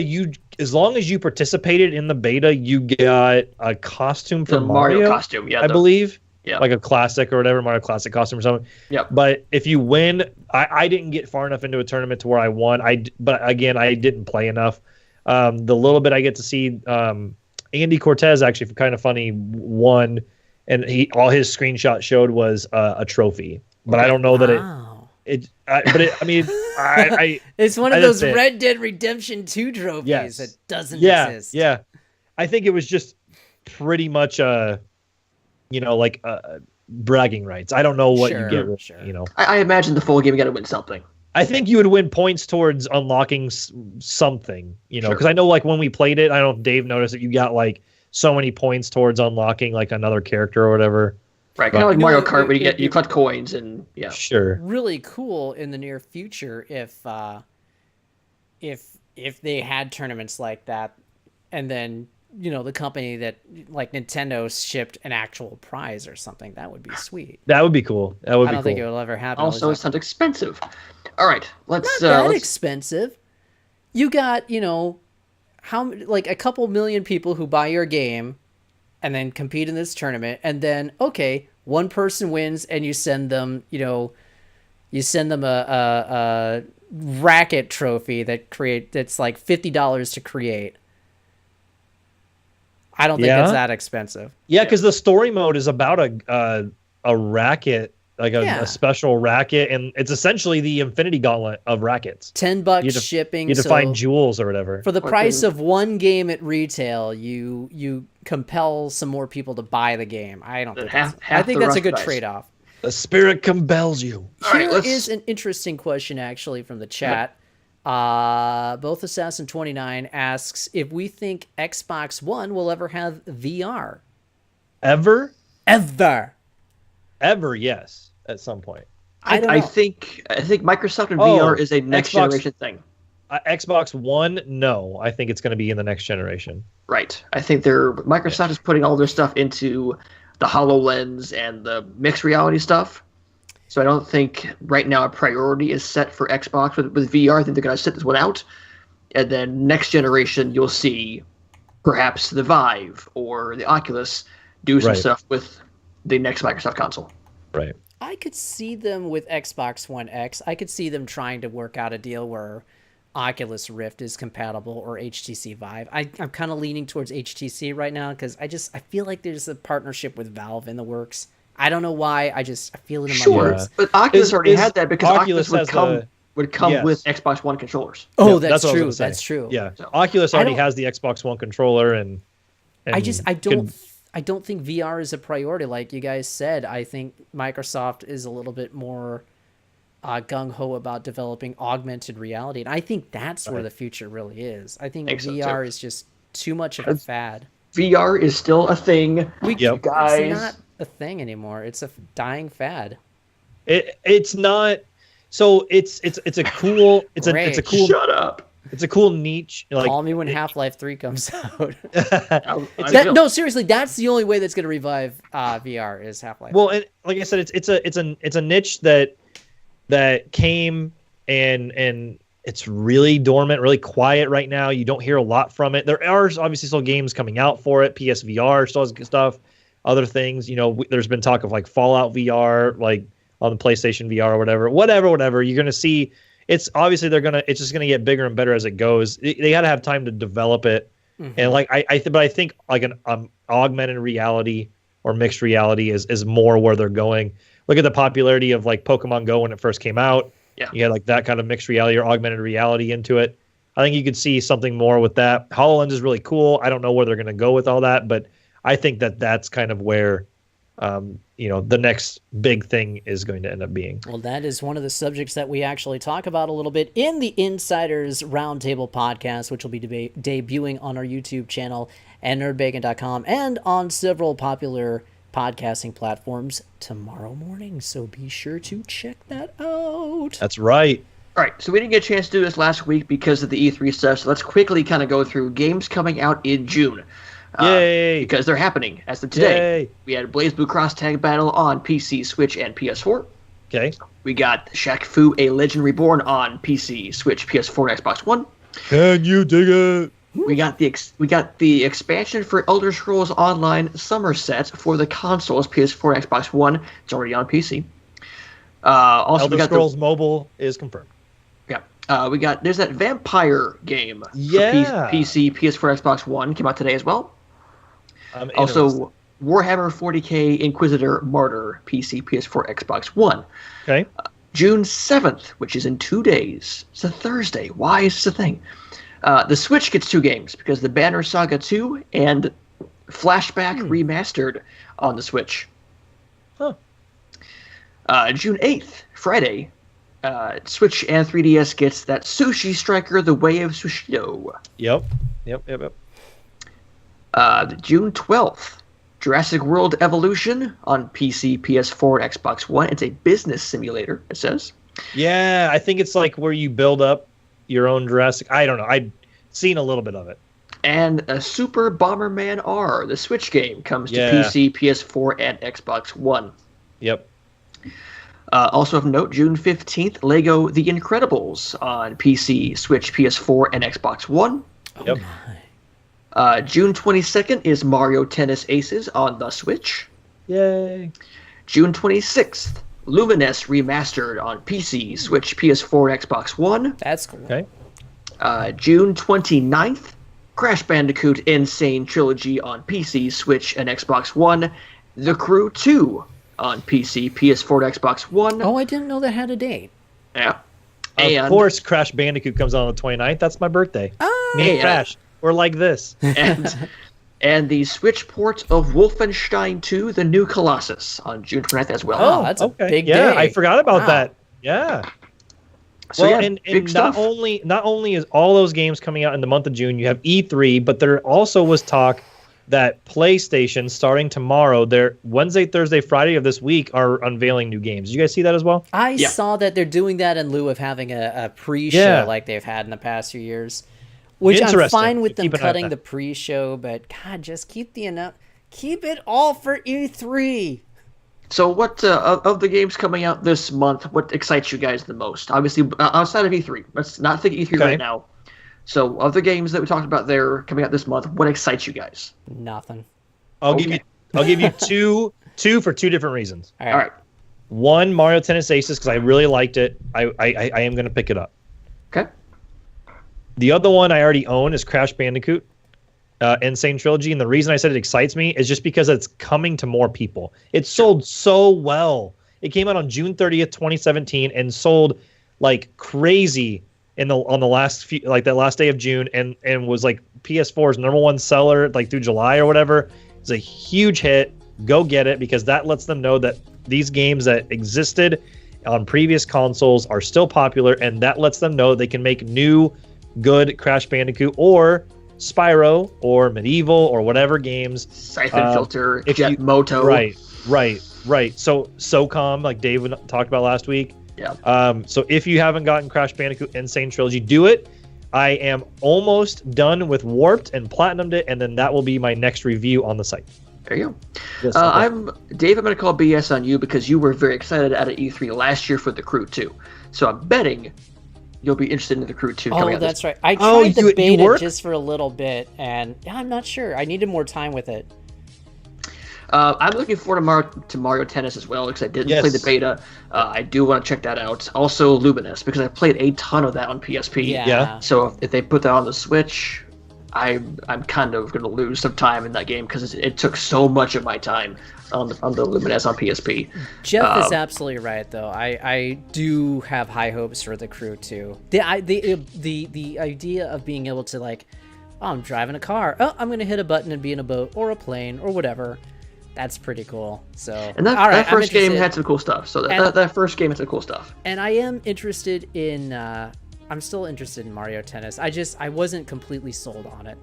as long as you participated in the beta, you got a costume for Mario costume, yeah, I believe. Yeah. Like a classic or whatever, Mario Classic costume or something. Yeah. But if you win, I didn't get far enough into a tournament to where I won. But again, I didn't play enough. The little bit I get to see, Andy Cortez actually, for Kind of Funny, won, and all his screenshot showed was a trophy. But I don't know that it's one of those Red Dead Redemption 2 trophies that doesn't exist. Yeah. I think it was just pretty much bragging rights. I don't know what you get. Sure. I imagine the full game you got to win something. I think you would win points towards unlocking something, because I know like when we played it, I don't know if Dave noticed that you got like so many points towards unlocking like another character or whatever. Right, kind of like Mario Kart, where you collect coins and Sure. Really cool in the near future if they had tournaments like that, and then the company that like Nintendo shipped an actual prize or something. That would be sweet. That would be cool. I don't think it will ever happen. Also, it sounds expensive. All right, not that expensive. You got like a couple million people who buy your game and then compete in this tournament, and then one person wins and you send them a racket trophy that's like $50 to create. I don't think it's that expensive. Yeah, because the story mode is about a racket, like a special racket, and it's essentially the Infinity Gauntlet of rackets. $10 shipping. You have to find jewels or whatever. For the price of one game at retail, you compel some more people to buy the game. I don't think I think that's a good trade-off. The spirit compels you. Here is an interesting question actually from the chat. Both Assassin29 asks if we think Xbox One will ever have VR. Ever, yes, at some point. I think Microsoft and VR is a next generation thing. Xbox One, no. I think it's going to be in the next generation. Right. I think Microsoft is putting all their stuff into the HoloLens and the mixed reality stuff. So I don't think right now a priority is set for Xbox with VR. I think they're going to sit this one out. And then next generation, you'll see perhaps the Vive or the Oculus do some stuff with the next Microsoft console. Right. I could see them with Xbox One X. I could see them trying to work out a deal where Oculus Rift is compatible or HTC Vive. I'm kind of leaning towards HTC right now because I feel like there's a partnership with Valve in the works. I don't know why. I feel it in my nerves. But Oculus already had that because Oculus would come with Xbox One controllers. Oh, that's true. That's true. Yeah, so, Oculus already has the Xbox One controller, and I don't think VR is a priority. Like you guys said, I think Microsoft is a little bit more gung ho about developing augmented reality, and I think that's where the future really is. I think VR is just too much of a fad. VR is still a thing. Guys. It's not a thing anymore. It's a dying fad. It's not. So it's a cool. It's a cool. Shut up. It's a cool niche. Like, call me when Half-Life 3 comes out. No, seriously, that's the only way that's going to revive VR is Half-Life. Well, and like I said, it's a niche that came and it's really dormant, really quiet right now. You don't hear a lot from it. There are obviously still games coming out for it. PSVR still has good stuff. Other things, there's been talk of like Fallout VR, like on the PlayStation VR or whatever. You're gonna see. It's obviously it's just gonna get bigger and better as it goes. They gotta have time to develop it, and like but I think like an augmented reality or mixed reality is more where they're going. Look at the popularity of like Pokemon Go when it first came out. Yeah, you had like that kind of mixed reality or augmented reality into it. I think you could see something more with that. HoloLens is really cool. I don't know where they're gonna go with all that, but I think that's kind of where, the next big thing is going to end up being. Well, that is one of the subjects that we actually talk about a little bit in the Insiders Roundtable podcast, which will be debuting on our YouTube channel and Bacon.com and on several popular podcasting platforms tomorrow morning. So be sure to check that out. That's right. All right, so we didn't get a chance to do this last week because of the E3 stuff, so let's quickly kind of go through games coming out in June. Yay! Because they're happening as of today. Yay. We had BlazBlue Cross Tag Battle on PC, Switch, and PS4. Okay. We got Shaq Fu: A Legend Reborn on PC, Switch, PS4, and Xbox One. Can you dig it? We got the expansion for Elder Scrolls Online Somerset for the consoles, PS4, and Xbox One. It's already on PC. Also, Elder Scrolls Mobile is confirmed. There's that vampire game for Yeah. PC, PS4, Xbox One came out today as well. Also, Also, Warhammer 40k Inquisitor Martyr, PC, PS4, Xbox One. okay. June 7th, which is in 2 days. It's a Thursday. Why is this a thing? The Switch gets 2 games because the Banner Saga 2 and Flashback Remastered on the Switch. Huh. June 8th, Friday, Switch and 3DS gets that Sushi Striker: The Way of Sushido. Yep. June 12th, Jurassic World Evolution on PC, PS4, and Xbox One. It's a business simulator, it says. Yeah, I think it's like where you build up your own Jurassic. I don't know. I've seen a little bit of it. And a Super Bomberman R, the Switch game, comes to Yeah. PC, PS4, and Xbox One. Yep. Also of note, June 15th, Lego The Incredibles on PC, Switch, PS4, and Xbox One. Yep. June 22nd is Mario Tennis Aces on the Switch. Yay. June 26th, Lumines Remastered on PC, Switch, PS4, and Xbox One. That's cool. Okay. June 29th, Crash Bandicoot Insane Trilogy on PC, Switch, and Xbox One. The Crew 2 on PC, PS4, and Xbox One. Oh, I didn't know that had a date. Yeah. Of course, Crash Bandicoot comes out on the 29th. That's my birthday. Me and Crash. We're like this. And the Switch port of Wolfenstein 2, The New Colossus on June 29th as well. Oh, that's a big yeah, day. I forgot about Wow. that. Yeah. So Well, yeah, and big not stuff. only is all those games coming out in the month of June, you have E3, but there also was talk that PlayStation, starting tomorrow, their Wednesday, Thursday, Friday of this week, are unveiling new games. Did you guys see that as well? I Yeah. saw that they're doing that in lieu of having a pre-show Yeah. like they've had in the past few years. Which I'm Interesting. fine with them Keep an eye on cutting that. the pre-show, but God, just keep it all for E3. So what of the games coming out this month, what excites you guys the most? Obviously, outside of E3. Let's not think E3 Okay. right now. So of the games that we talked about there coming out this month, what excites you guys? Nothing. I'll Okay. give you two for two different reasons. All All right. One, Mario Tennis Aces, because I really liked it. I am going to pick it up. Okay. The other one I already own is Crash Bandicoot Insane Trilogy, and the reason I said it excites me is just because it's coming to more people. It sold so well. It came out on June 30th, 2017, and sold like crazy on the last few, like that last day of June, and was like PS4's #1 seller like through July or whatever. It's a huge hit. Go get it, because that lets them know that these games that existed on previous consoles are still popular, and that lets them know they can make new good Crash Bandicoot or Spyro or Medieval or whatever games. Siphon Filter, if Jet you- Moto. Right. So SOCOM, like Dave talked about last week. Yeah. So if you haven't gotten Crash Bandicoot Insane Trilogy, do it. I am almost done with Warped and Platinumed it, and then that will be my next review on the site. There you go. Yes, I'm Dave. I'm going to call BS on you because you were very excited at E3 last year for the Crew 2. So I'm betting you'll be interested in the Crew 2 coming Oh, out. that's right. I Oh, tried the you beta work? just for a little bit, and I'm not sure. I needed more time with it. I'm looking forward to Mario Tennis as well because I didn't play the Yes. beta. I do want to check that out. Also, Lumines because I played a ton of that on PSP. Yeah. So if they put that on the Switch, I'm kind of going to lose some time in that game because it took so much of my time on the Lumines on PSP. Jeff is absolutely right, though. I do have high hopes for the Crew too. The idea of being able to like, oh, I'm driving a car. Oh, I'm gonna hit a button and be in a boat or a plane or whatever. That's pretty cool. So And that, all right, that first I'm game interested. had some cool stuff. So And- that first game had some cool stuff. And I am interested in. I'm still interested in Mario Tennis. I wasn't completely sold on it.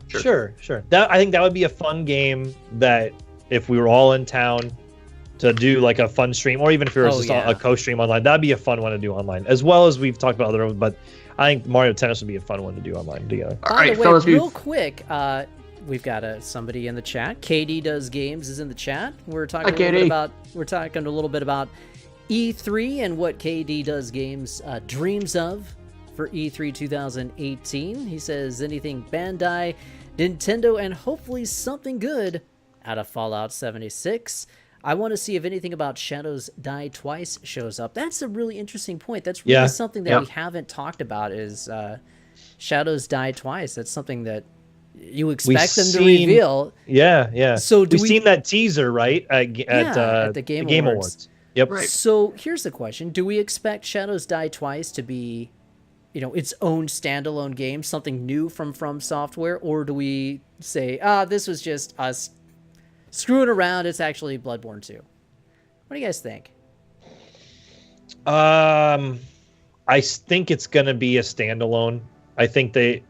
Sure. I think that would be a fun game that if we were all in town to do like a fun stream, or even if it was just a co-stream online, that'd be a fun one to do online, as well as we've talked about other ones. But I think Mario Tennis would be a fun one to do online together. By the way, fellas, real quick, we've got somebody in the chat. KD Does Games is in the chat. We're talking a little bit about E3 and what KD Does Games dreams of for E3 2018. He says anything Bandai, Nintendo, and hopefully something good out of Fallout 76. I want to see if anything about Shadows Die Twice shows up. That's a really interesting point. That's really something that we haven't talked about is Shadows Die Twice. That's something that you expect them to reveal. Yeah. So we've seen that teaser, right? At the Game Awards. Yep. Right. So here's the question. Do we expect Shadows Die Twice to be, its own standalone game, something new from Software? Or do we say, this was just us screwing around, it's actually Bloodborne 2? What do you guys think? I think it's going to be a standalone. I think they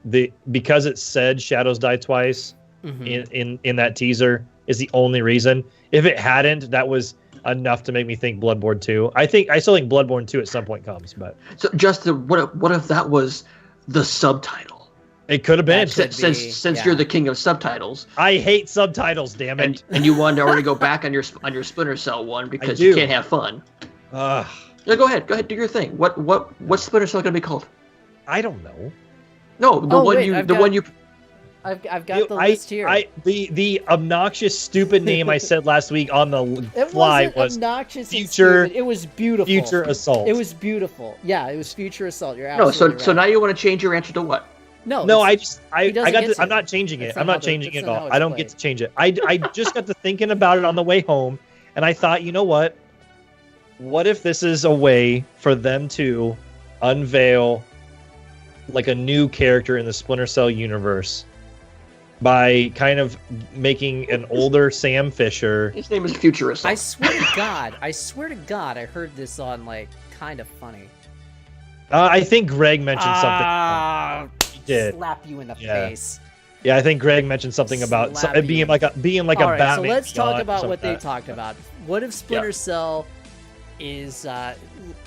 because it said Shadows Die Twice in that teaser is the only reason. If it hadn't, that was enough to make me think Bloodborne 2. I still think Bloodborne 2 at some point comes, but so Justin, what if that was the subtitle? It could have been. Since you're the king of subtitles. I hate subtitles, damn it. And you wanted to already go back on your Splinter Cell one because you can't have fun. Yeah, go ahead, do your thing. What's Splinter Cell going to be called? I don't know. No, I've got the list here. The obnoxious, stupid name I said last week on the fly was obnoxious. Future. It was beautiful. Future Assault. It was beautiful. Yeah, it was Future Assault. You're absolutely right. So now you want to change your answer to what? I'm not changing it. I'm not changing it at all. I don't get to change it. I just got to thinking about it on the way home, and I thought, you know what? What if this is a way for them to unveil like a new character in the Splinter Cell universe by kind of making an older Sam Fisher? His name is Future Assault. I swear to God, I heard this on like Kind of Funny. I think Greg mentioned something. He did. Slap you in the face. Yeah, I think Greg mentioned something about it being like a Batman. So let's talk about what they talked about. What if Splinter Cell is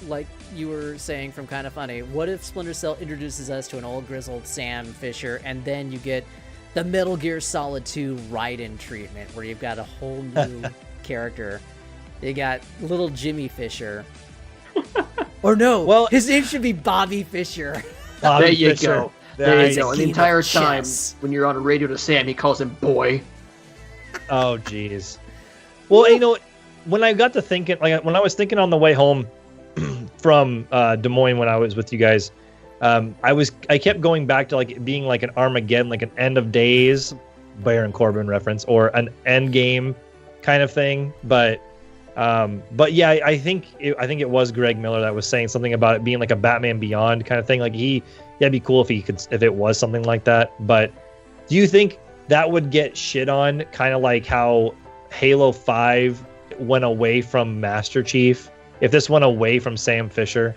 like you were saying from Kind of Funny? What if Splinter Cell introduces us to an old grizzled Sam Fisher, and then you get the Metal Gear Solid 2 Raiden treatment, where you've got a whole new character. You got little Jimmy Fisher. Or no, well, his name should be Bobby Fisher. There you go. There you go. And the entire time, when you're on a radio to Sam, he calls him boy. Oh, jeez. Well, when I got to thinking, like when I was thinking on the way home from Des Moines when I was with you guys, I kept going back to like it being like an Armageddon, like an End of Days, Baron Corbin reference, or an End Game kind of thing. But yeah, I think it was Greg Miller that was saying something about it being like a Batman Beyond kind of thing. Like it'd be cool if it was something like that. But do you think that would get shit on, kind of like how Halo 5 went away from Master Chief? If this went away from Sam Fisher?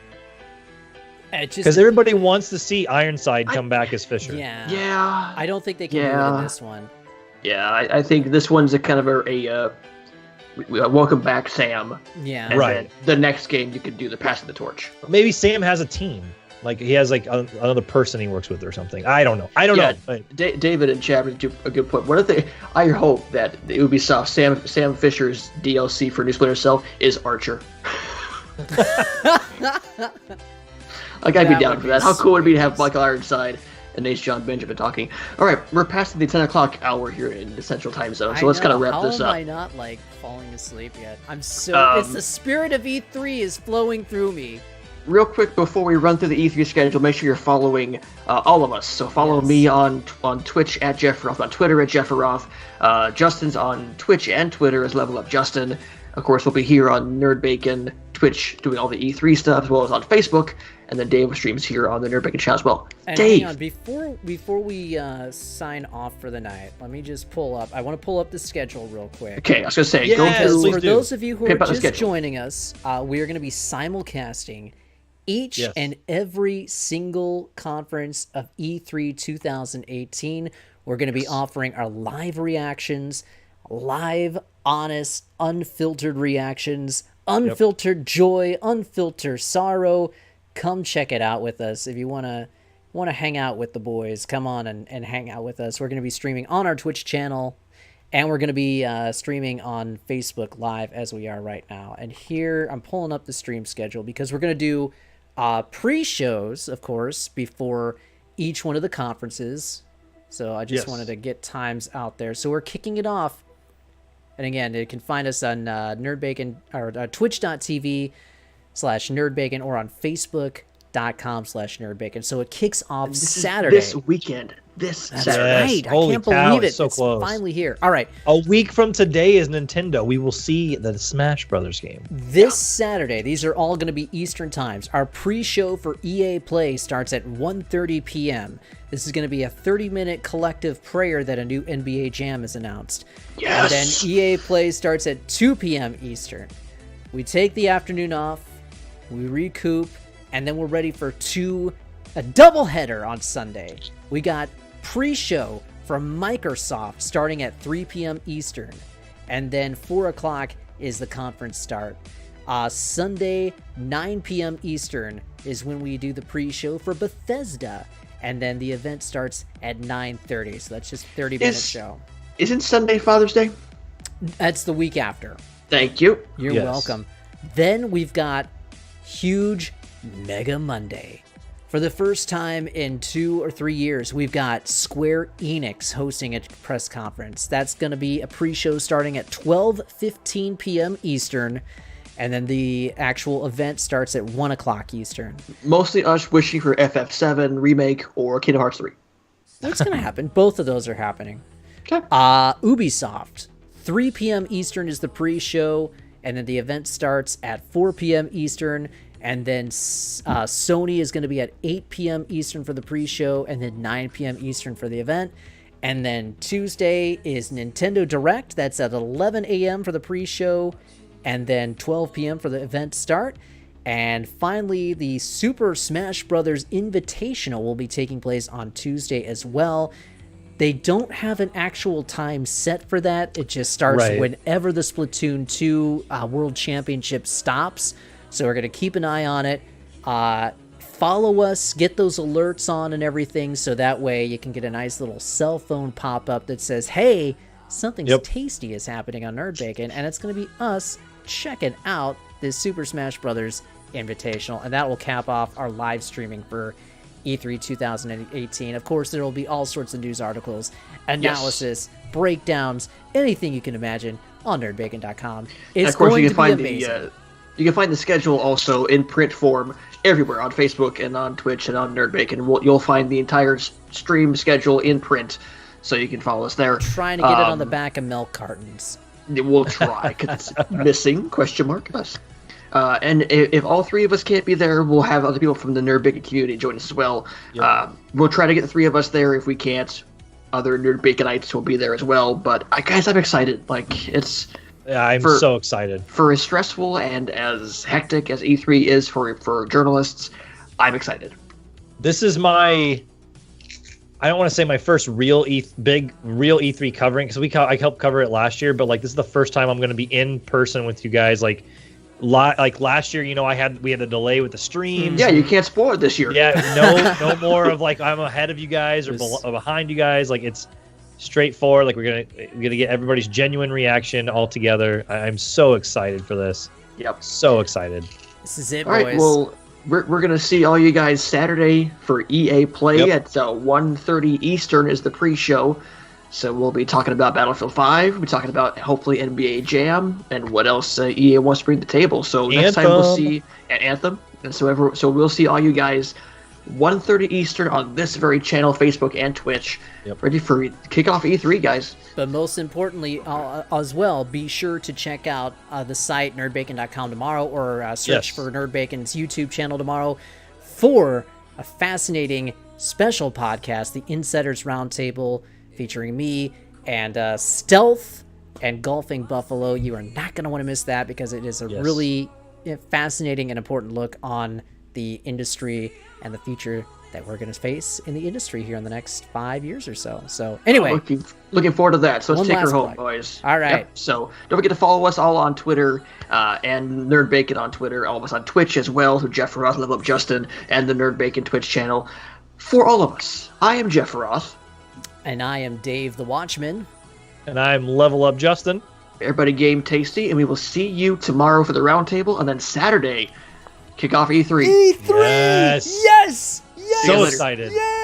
Because everybody wants to see Ironside come back as Fisher. Yeah. I don't think they can do it in this one. Yeah, I think this one's a kind of a welcome back, Sam. Yeah. And right. The next game you could do the passing the torch. Maybe Sam has a team. Like he has like another person he works with or something. I don't know. But David and Chad made a good point. One of the I hope that Ubisoft Sam Fisher's DLC for New Splinter Cell is Archer. Like I'd be down for that. How cool would it be to have Michael Ironside and Ace John Benjamin talking? All right, we're past the 10 o'clock hour here in the Central Time Zone, so let's kind of wrap this up. How am I not like falling asleep yet? I'm so. It's the spirit of E3 is flowing through me. Real quick before we run through the E3 schedule, make sure you're following all of us. So follow me on Twitch at Jeff Roth, on Twitter at Jeff Roth. Justin's on Twitch and Twitter as Level Up Justin. Of course, we'll be here on Nerd Bacon, Twitch, doing all the E3 stuff, as well as on Facebook. And then Dave streams here on the Nerd Bacon channel as well. And Dave! Hang on, before we sign off for the night, let me just pull up. I want to pull up the schedule real quick. Okay, I was going to say, go through. For those of you who are just joining us, we are going to be simulcasting each and every single conference of E3 2018. We're going to be offering our live reactions, live, honest, unfiltered reactions, unfiltered joy, unfiltered sorrow. Come check it out with us. If you want to hang out with the boys, come on and hang out with us. We're going to be streaming on our Twitch channel, and we're going to be streaming on Facebook Live as we are right now. And here, I'm pulling up the stream schedule because we're going to do pre-shows, of course, before each one of the conferences. So I just wanted to get times out there. So we're kicking it off. And again, you can find us on NerdBacon or twitch.tv/NerdBacon or on Facebook.com/NerdBacon. So it kicks off Saturday. This weekend. That's right. Holy I can't cow, believe it. it's so close. Finally here. All right. A week from today is Nintendo. We will see the Smash Brothers game. This Saturday, these are all going to be Eastern times. Our pre-show for EA Play starts at 1:30 p.m. This is going to be a 30-minute collective prayer that a new NBA Jam is announced. Yes! And then EA Play starts at 2 p.m. Eastern. We take the afternoon off, we recoup, and then we're ready for a doubleheader on Sunday. We got pre-show from Microsoft starting at 3 p.m. Eastern, and then 4 o'clock is the conference start. Sunday, 9 p.m. Eastern is when we do the pre-show for Bethesda, and then the event starts at 9:30, so that's just a 30-minute show. Isn't Sunday Father's Day? That's the week after. Thank you. You're welcome. Then we've got huge Mega Monday. For the first time in 2 or 3 years, we've got Square Enix hosting a press conference. That's going to be a pre-show starting at 12:15 p.m. Eastern, and then the actual event starts at 1 o'clock Eastern. Mostly us wishing for FF7 Remake or Kingdom Hearts 3. What's going to happen? Both of those are happening. Okay. Ubisoft, 3 p.m. Eastern is the pre-show, and then the event starts at 4 p.m. Eastern. And then Sony is going to be at 8 p.m. Eastern for the pre-show, and then 9 p.m. Eastern for the event. And then Tuesday is Nintendo Direct. That's at 11 a.m. for the pre-show, and then 12 p.m. for the event start. And finally, the Super Smash Bros. Invitational will be taking place on Tuesday as well. They don't have an actual time set for that. It just starts whenever the Splatoon 2 World Championship stops. So we're going to keep an eye on it. Follow us, get those alerts on and everything, so that way you can get a nice little cell phone pop-up that says, hey, something tasty is happening on Nerd Bacon, and it's going to be us checking out this Super Smash Bros. Invitational, and that will cap off our live streaming for E3 2018. Of course, there will be all sorts of news articles, analysis, breakdowns, anything you can imagine on nerdbacon.com. It's going to be amazing. You can find the schedule also in print form everywhere on Facebook and on Twitch and on NerdBacon. You'll find the entire stream schedule in print, so you can follow us there. Trying to get it on the back of milk cartons. We'll try, because it's missing, question mark, us. And if all three of us can't be there, we'll have other people from the NerdBacon community join us as well. We'll try to get the three of us there. If we can't, other NerdBaconites will be there as well. But, guys, I'm excited. It's... Yeah, I'm so excited. For as stressful and as hectic as E3 is for journalists, I'm excited. This is I don't want to say my first real E3 covering, because I helped cover it last year, but this is the first time I'm going to be in person with you guys. Like last year, we had a delay with the streams. Yeah, you can't spoil it this year. Yeah, no more of I'm ahead of you guys or behind you guys. It's straightforward. We're gonna get everybody's genuine reaction all together. I'm so excited for this. Yep, so excited. This is it, all boys. Right, well, we're gonna see all you guys Saturday for EA Play at 1:30 Eastern is the pre-show. So we'll be talking about Battlefield 5. We're talking about hopefully NBA Jam and what else EA wants to bring to the table. So next time we'll see Anthem, and so we'll see all you guys 1:30 Eastern on this very channel, Facebook and Twitch. Ready for kickoff E3, guys. But most importantly, as well, be sure to check out the site nerdbacon.com tomorrow, or search for NerdBacon's YouTube channel tomorrow for a fascinating special podcast, the Insiders Roundtable, featuring me and Stealth and Golfing Buffalo. You are not going to want to miss that, because it is a really fascinating and important look on the industry and the future that we're going to face in the industry here in the next 5 years or so. So anyway, Looking forward to that. So let's One take her last home, plug. boys. All right. Yep. So don't forget to follow us all on Twitter and Nerd Bacon on Twitter. All of us on Twitch as well. So Jeff Roth, Level Up Justin, and the Nerd Bacon Twitch channel. For all of us, I am Jeff Roth. And I am Dave the Watchman. And I'm Level Up Justin. Everybody game tasty, and we will see you tomorrow for the roundtable, and then Saturday, kick off E3. E3! Yes. Yes! Yes! So later. excited. Yes!